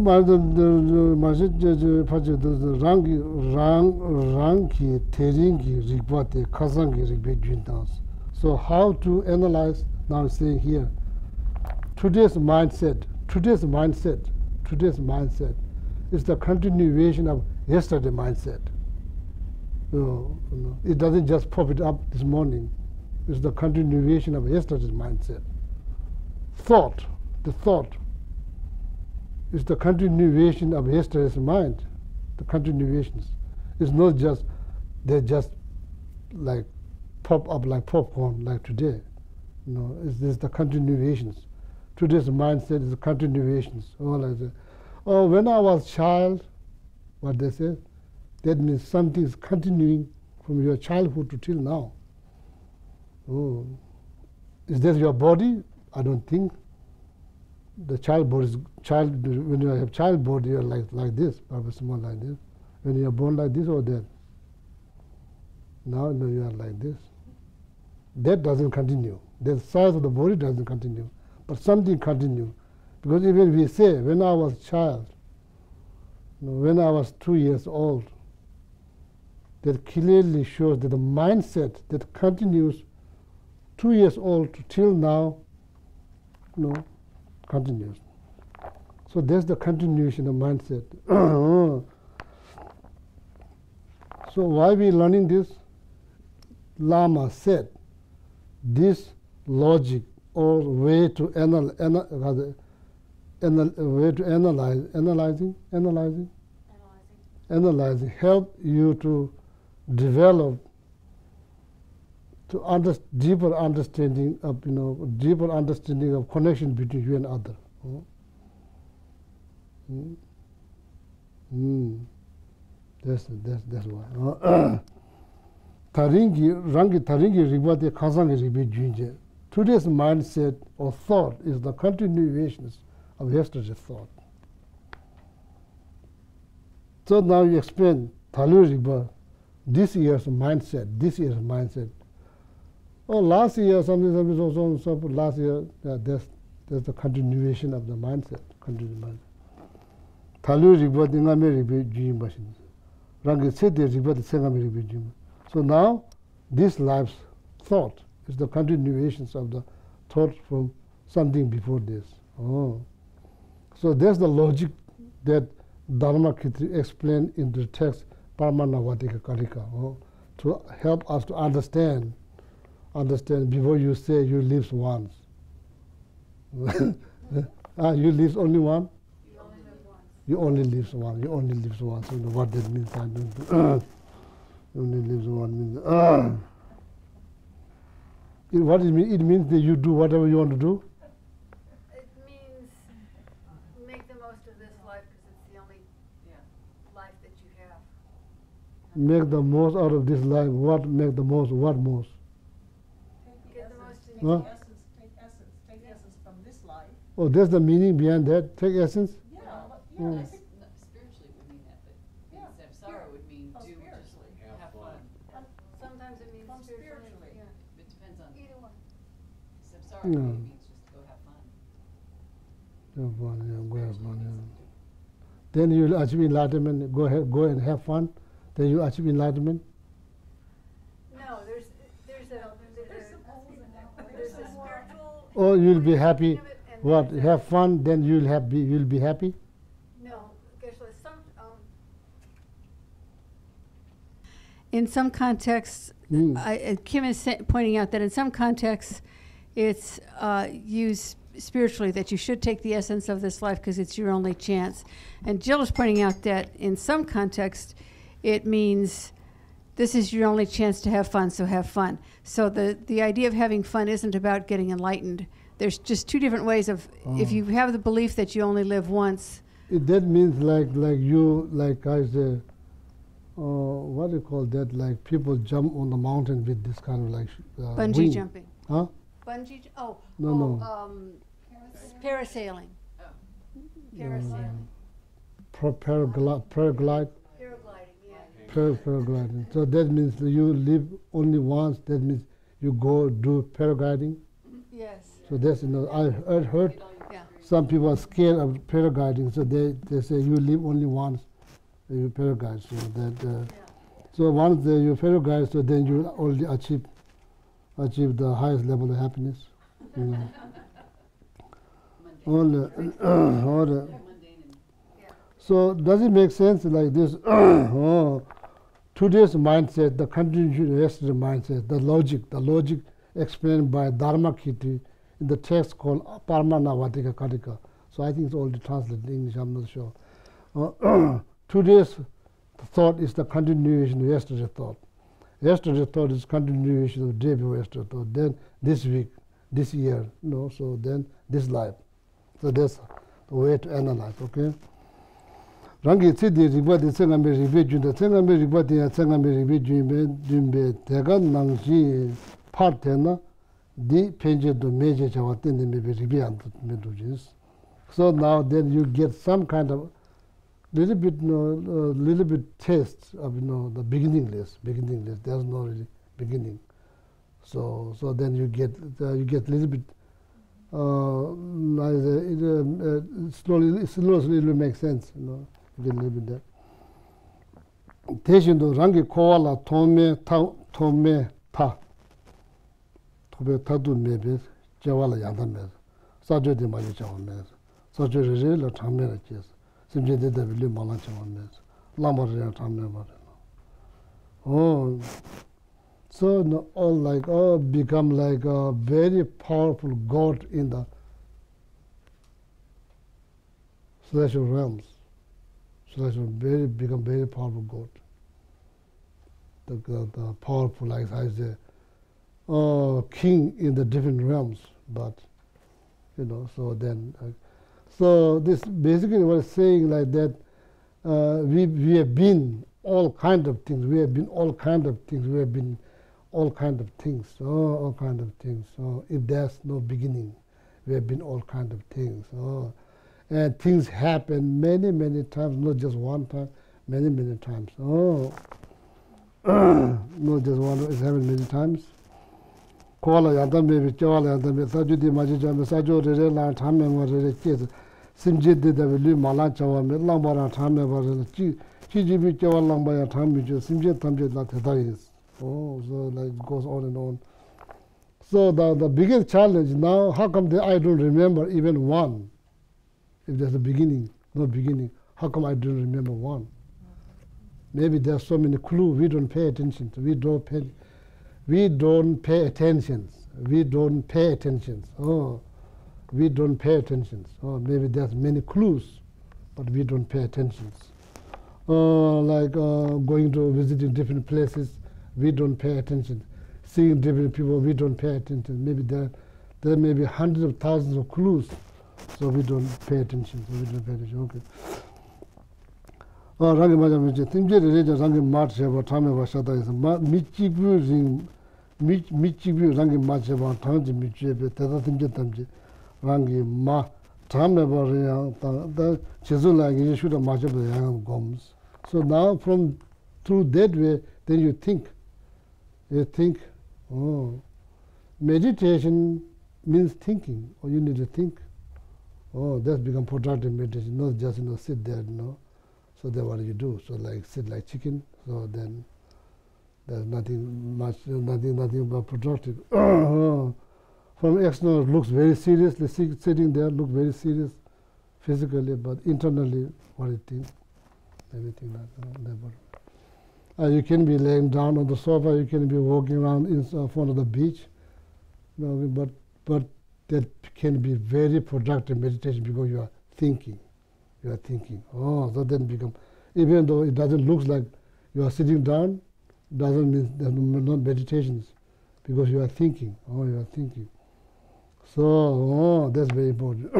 rangi teringi rigbate kazangi rigbe juntas. So how to analyze? Now saying here, today's mindset is the continuation of yesterday's mindset. It doesn't just pop it up this morning. It's the continuation of yesterday's mindset. The thought is the continuation of yesterday's mind. The continuations. It's not just, they just like pop up like popcorn like today. It's the continuations. Today's mindset is the continuations. Like that. When I was a child, what they say, that means something is continuing from your childhood to till now. Is that your body? I don't think. The when you have child body, you're like this, probably small like this. When you're born like this or that. Now you are like this. That doesn't continue. The size of the body doesn't continue. But something continues. Because even we say, when I was a child, when I was 2 years old, that clearly shows that the mindset that continues 2 years old to till now, continues. So that's the continuation of mindset. So why we learning this? Lama said, this logic or way to analyzing help you to develop deeper understanding of connection between you and other. That's why. Today's mindset or thought is the continuations of yesterday's thought. So now you explain this year's mindset. Last year something also last year that's the continuation of the mindset. So now this life's thought is the continuations of the thought from something before this. So there's the logic that Dharma explained in the text Paramanavattika Karika to help us to understand before you say you live once. You live only one? You only live once. You only live once. So what that means, I don't know. You only live one means. What it means? It means that you do whatever you want to do? It means Make the most out of this life. What make the most? What most? Get the most in Huh? Take essence from this life. Oh, that's the meaning behind that. Take essence. Yeah, Mm. I think No, spiritually would mean that, but Yeah. samsara would mean Oh, do just spiritually. have fun. Sometimes it means From spiritually. spiritually. Yeah. It depends on, Either one. samsara Yeah. really means just to go have fun. Have fun, yeah, go have fun, yeah. Then you will achieve enlightenment. Go ahead, go and have fun. Then you achieve enlightenment. No, there's a spiritual. Or you'll be happy. of it, and What? there's a- Have fun. Then you'll be happy. No, there's some. In some contexts, Kim is pointing out that in some contexts, it's used spiritually, that you should take the essence of this life because it's your only chance. And Jill is pointing out that in some contexts, it means this is your only chance to have fun, so have fun. So the idea of having fun isn't about getting enlightened. There's just two different ways of, if you have the belief that you only live once. That means like I say, what do you call that? Like people jump on the mountain with this kind of like Bungee wing. jumping. Huh? Bungee, No. Parasailing. Parasailing. Paraglide. Paragliding, yeah. Paragliding. So that means that you live only once. That means you go do paragliding. Yes. So that's I heard Yeah. some people are scared of paragliding. So they say you live only once. You paraglide. So that so once you paraglide, so then you only achieve the highest level of happiness. You know. Mundane. all the Mundane and So does it make sense like this? Today's mindset, the continuation of yesterday's mindset, the logic explained by Dharma Kitty in the text called Parmanavatika Kadika. So I think it's already translated in English, I'm not sure. Today's thought is the continuation of yesterday's thought. Yesterday's thought is continuation of the day before yesterday's thought. Then this week, this year, so then this life. So that's the way to analyze, okay? Rangi tsidi rigwa di tsangame rigwe junta, tsangame rigwa di tsangame rigwe junbe, tega nangshi par tena, di penje do meje chawa tende mebe rigwe antu medu jins. So now then you get some kind of little bit taste of the beginningless. There's no really beginning. So then you get little bit slowly it will make sense. You can live with that. 대신도 랑기 코알라 토메 타 토베 타도 메베 자왈라 양담메 사조데 마이 자원메 사조레레 타메라 제스 심제데데 빌리 말라 자원메 라마르야 타메 마레 so all become like a very powerful god in the celestial realms. Become very powerful God. The powerful, like I say, king in the different realms. But so then, so this basically what it's saying like that. We have been all kind of things. We have been all kind of things. We have been all kind of things. All kind of things. So if there's no beginning, we have been all kind of things. And things happen many times, not just one time, many times. Not just one, it's happened many times. Koala yandame, choala yandame, saju di maji jame, saju rere la tame ma rere kese, simje de da velu mala chawa me, lamba ra tame ba rere, chi jibi chowa lamba ya tame jo, simje tamje la teta is. So like it goes on and on. So the biggest challenge now, how come I don't remember even one? If there's a beginning, no beginning, how come I don't remember one? Maybe there's so many clues we don't pay attention to. We don't pay attention. We don't pay attention. Maybe there's many clues, but we don't pay attention. Like going to visiting different places, we don't pay attention. Seeing different people, we don't pay attention. Maybe there may be hundreds of thousands of clues. So we don't pay attention. Okay. rangi maja michi, timje reja rangi mat sheba, tame wa shata isa, michikbu ring, michikbu rangi mat sheba, tangji michebe, teta timje tamje, rangi ma, tame wa reya, ta chezu lagi yeshuda ma sheba yang goms. So now through that way, then you think, oh, meditation means thinking, or you need to think. Oh, that's become productive meditation, not just sit there, So then what do you do? So like sit like chicken. So then there's nothing but productive. From external, it looks very seriously sitting there, look very serious physically, but internally, what do you think? Everything like that. You can be laying down on the sofa. You can be walking around in front of the beach. But that can be very productive meditation because you are thinking. You are thinking. Oh, so then become, even though it doesn't look like you are sitting down, doesn't mean there's not meditations because you are thinking. Oh, you are thinking. So, that's very important.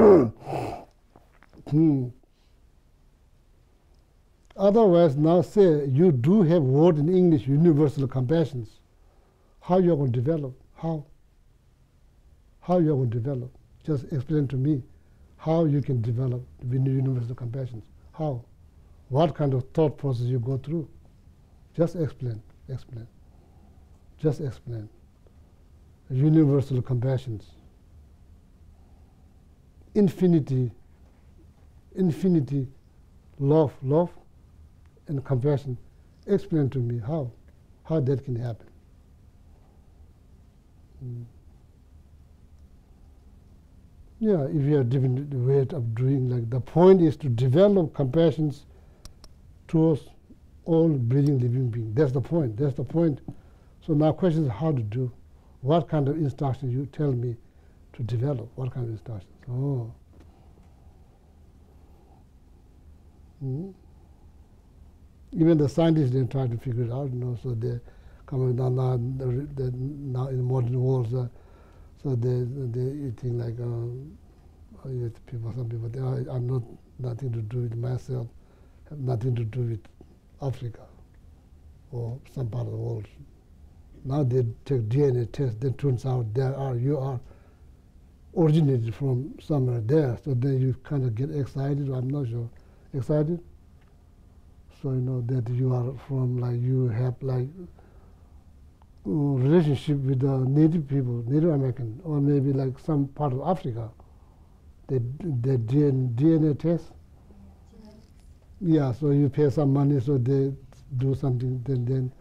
Otherwise, now say you do have word in English, universal compassions. How you are going to develop? How? How you are going to develop? Just explain to me how you can develop universal compassions. How? What kind of thought process you go through? Just explain. Just explain. Universal compassions. Infinity, love, and compassion. Explain to me how that can happen. Yeah, if you have different way of doing, like the point is to develop compassions towards all breathing living beings. That's the point. That's the point. So now question is how to do. What kind of instructions you tell me to develop? What kind of instructions? Oh. Even the scientists didn't try to figure it out, so they're coming down now in the modern world. So they think like, some people, I'm not nothing to do with myself, have nothing to do with Africa or some part of the world. Now they take DNA test, then turns out you are originated from somewhere there. So then you kind of get excited, I'm not sure. Excited? So that you are from, like, you have like relationship with the native people, Native American, or maybe like some part of Africa. They DNA test. Yeah, so you pay some money, so they do something. Then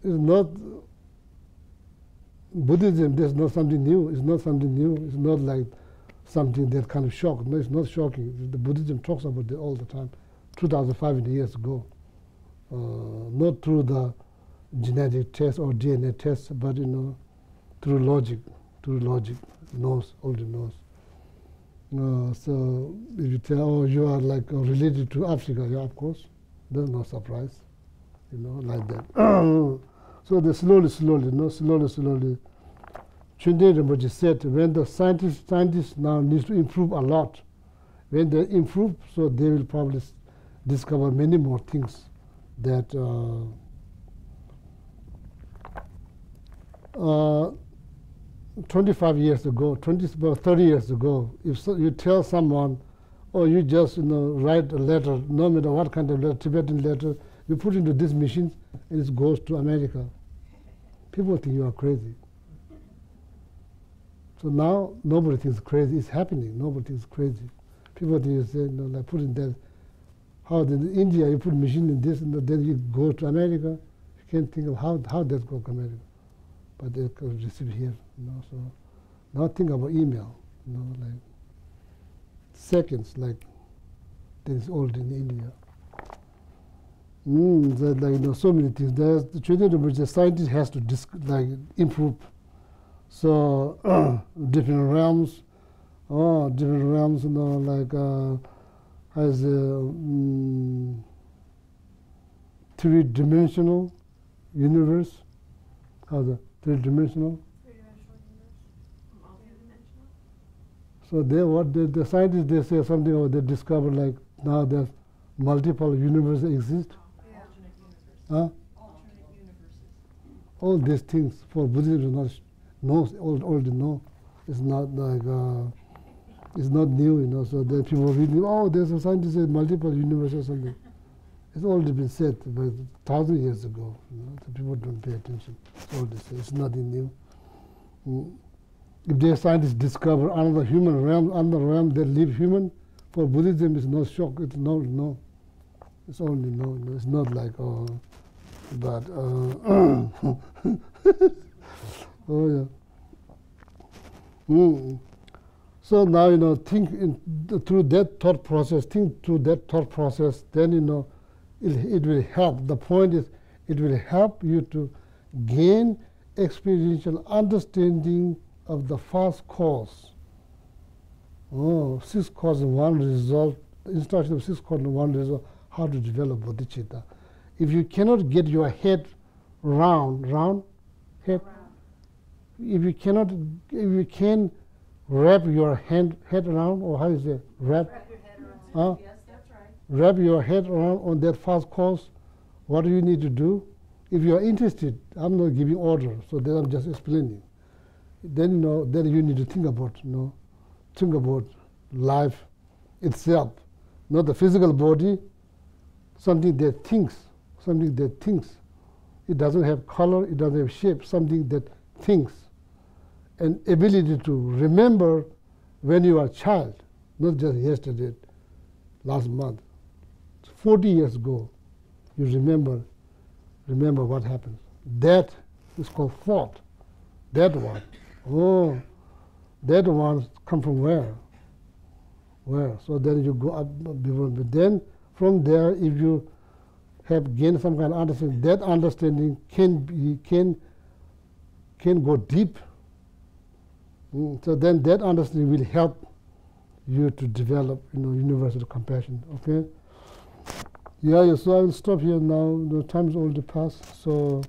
it's not Buddhism. There's not something new. It's not something new. It's not like something that kind of shocked. No, it's not shocking. The Buddhism talks about it all the time. 2,500 years ago. Not through the genetic test or DNA test, but through logic. Knows, already knows. So if you tell, you are like related to Africa, yeah, of course, there's no surprise, like that. So they slowly, Chunde Rinpoche said, when the scientists now need to improve a lot, when they improve, so they will probably discover many more things that 25 years ago, 30 years ago, if you tell someone, or you just write a letter, no matter what kind of letter, Tibetan letter, you put into this machine and it goes to America. People think you are crazy. So now nobody thinks crazy. It's happening. Nobody thinks crazy. People think you say, like put in that. How in India you put machine in this, and then you go to America. You can't think of how that go to America, but they could receive here. So now think about email. Like seconds, like that is old in India. So many things. There's the scientist has to improve. So different realms, like as a three-dimensional universe. How's that? Three-dimensional? So the scientists, they say something about they discover like now there's multiple universes exist. Yeah. Huh? Alternate universes. All these things for Buddhism is not already know. It's not like it's not new, you know. So then people reading, oh, there's a scientist says multiple universes or something. It's already been said about 1,000 years ago. You know, so people don't pay attention. It's already said. It's nothing new. If the scientists discover another human realm, another realm that live human, for Buddhism it's no shock. It's no. It's only no. It's not like but oh yeah. So now, you know, think through that thought process. Think through that thought process. Then, you know, it will help. The point is, it will help you to gain experiential understanding of the first cause. Oh, 6 causes and 1 result. The instruction of 6 causes and 1 result. How to develop bodhicitta. If you cannot get your head head. If you can wrap your head around, or how is it? Wrap Wrap your head around. Yes, that's right. Wrap your head around on that first cause. What do you need to do? If you are interested, I'm not giving orders, so then I'm just explaining. Then, you know, then you need to think about, you know, think about life itself, not the physical body, something that thinks. It doesn't have color, it doesn't have shape, something that thinks. And ability to remember when you are a child, not just yesterday, last month, 40 years ago, you remember what happened. That is called thought. That one. Oh, that one come from where? Where? So then you go up, but then from there, if you have gained some kind of understanding, that understanding can go deep. So then that understanding will help you to develop, you know, universal compassion. Okay. Yeah. So I will stop here now. The time's already passed. So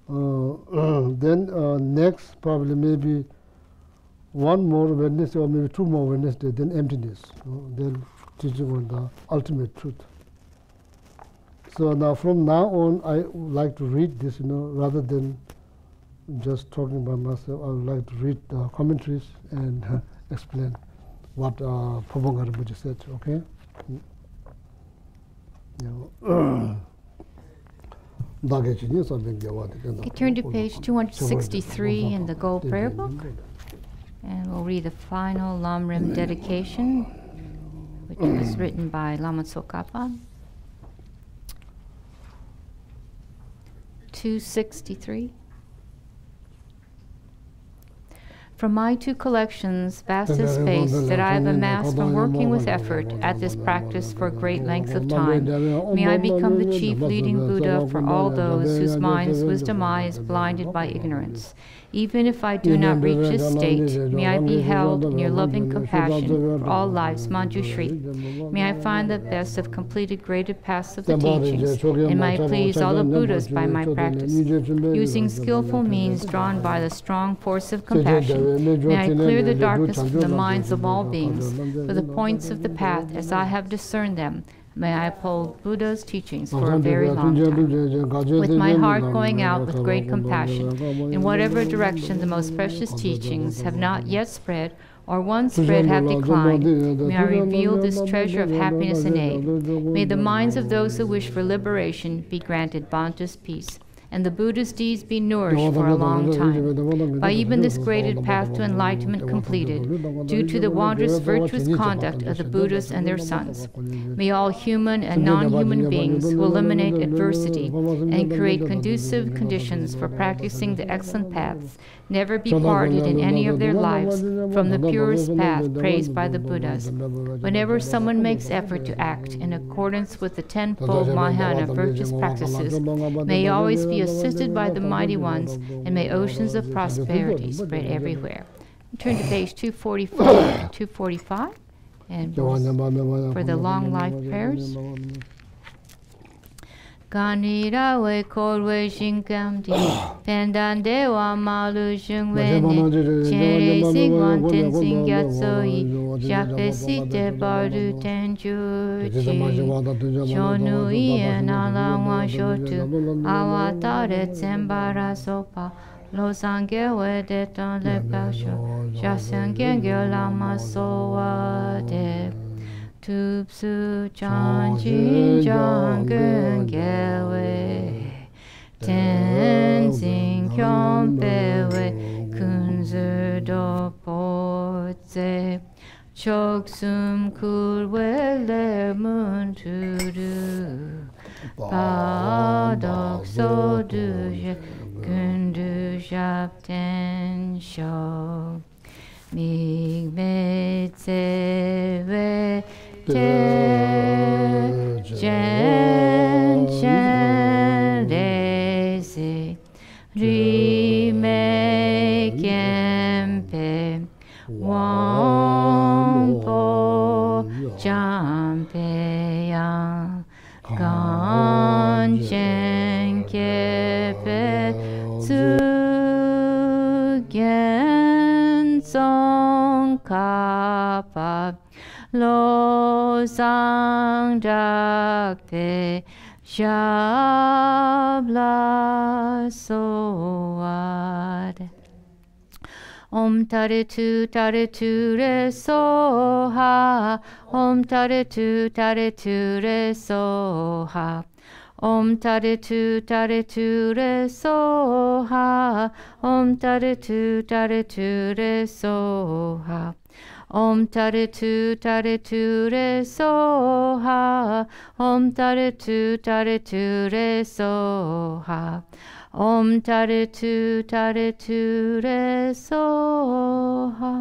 then next probably maybe 1 more Wednesday or maybe 2 more Wednesday. Then emptiness. Then teaching on the ultimate truth. So now from now on, I would like to read this, you know, rather than just talking by myself. I would like to read the commentaries and explain what Prabhupada Buddha said, okay? Okay, turn to page 263 in the Gold Prayer Book, and we'll read the final Lamrim dedication, which was written by Lama Tsongkhapa. 263. From my 2 collections, vast as space, that I have amassed from working with effort at this practice for a great length of time, may I become the chief leading Buddha for all those whose minds' wisdom eye is blinded by ignorance. Even if I do not reach this state, may I be held in your loving compassion for all lives, Manjushri. May I find the best of completed graded paths of the teachings, and may I please all the Buddhas by my practice. Using skillful means drawn by the strong force of compassion, may I clear the darkness from the minds of all beings, for the points of the path as I have discerned them. May I uphold Buddha's teachings for a very long time, with my heart going out with great compassion. In whatever direction the most precious teachings have not yet spread, or once spread have declined, may I reveal this treasure of happiness and aid. May the minds of those who wish for liberation be granted boundless peace, and the Buddha's deeds be nourished for a long time. By even this graded path to enlightenment completed, due to the wondrous virtuous conduct of the Buddhas and their sons, may all human and non-human beings who eliminate adversity and create conducive conditions for practicing the excellent paths never be parted in any of their lives from the purest path praised by the Buddhas. Whenever someone makes effort to act in accordance with the 10-fold Mahayana virtuous practices, may he always be assisted by the mighty ones, and may oceans of prosperity spread everywhere. Turn to page 244 and 245, and for the long life prayers. Ganira we korwe shinkam di pendan dewa malu shungwene chere sigwan ten singatsoi jape site bardu tenjuchi shonu ien alawa shotu awatare tsembara sopa lo sange we deton le pasho shasange lama soa de Tupsu chanjin jangun gewe Tenzin kyompewe kunzu do potse Choksum kurwe le munturu Padok so duje kundu japten sho Migme tsewe Chen chen desi rime kempe wampo jampe yang gan chen kepe tsu gen song kapa Lo sang dakpe shabla soad Om taritu re soha Om taritu re soha Om taritu re soha Om taritu re soha Om taritu re soha Om taritu re soha Om taritu re soha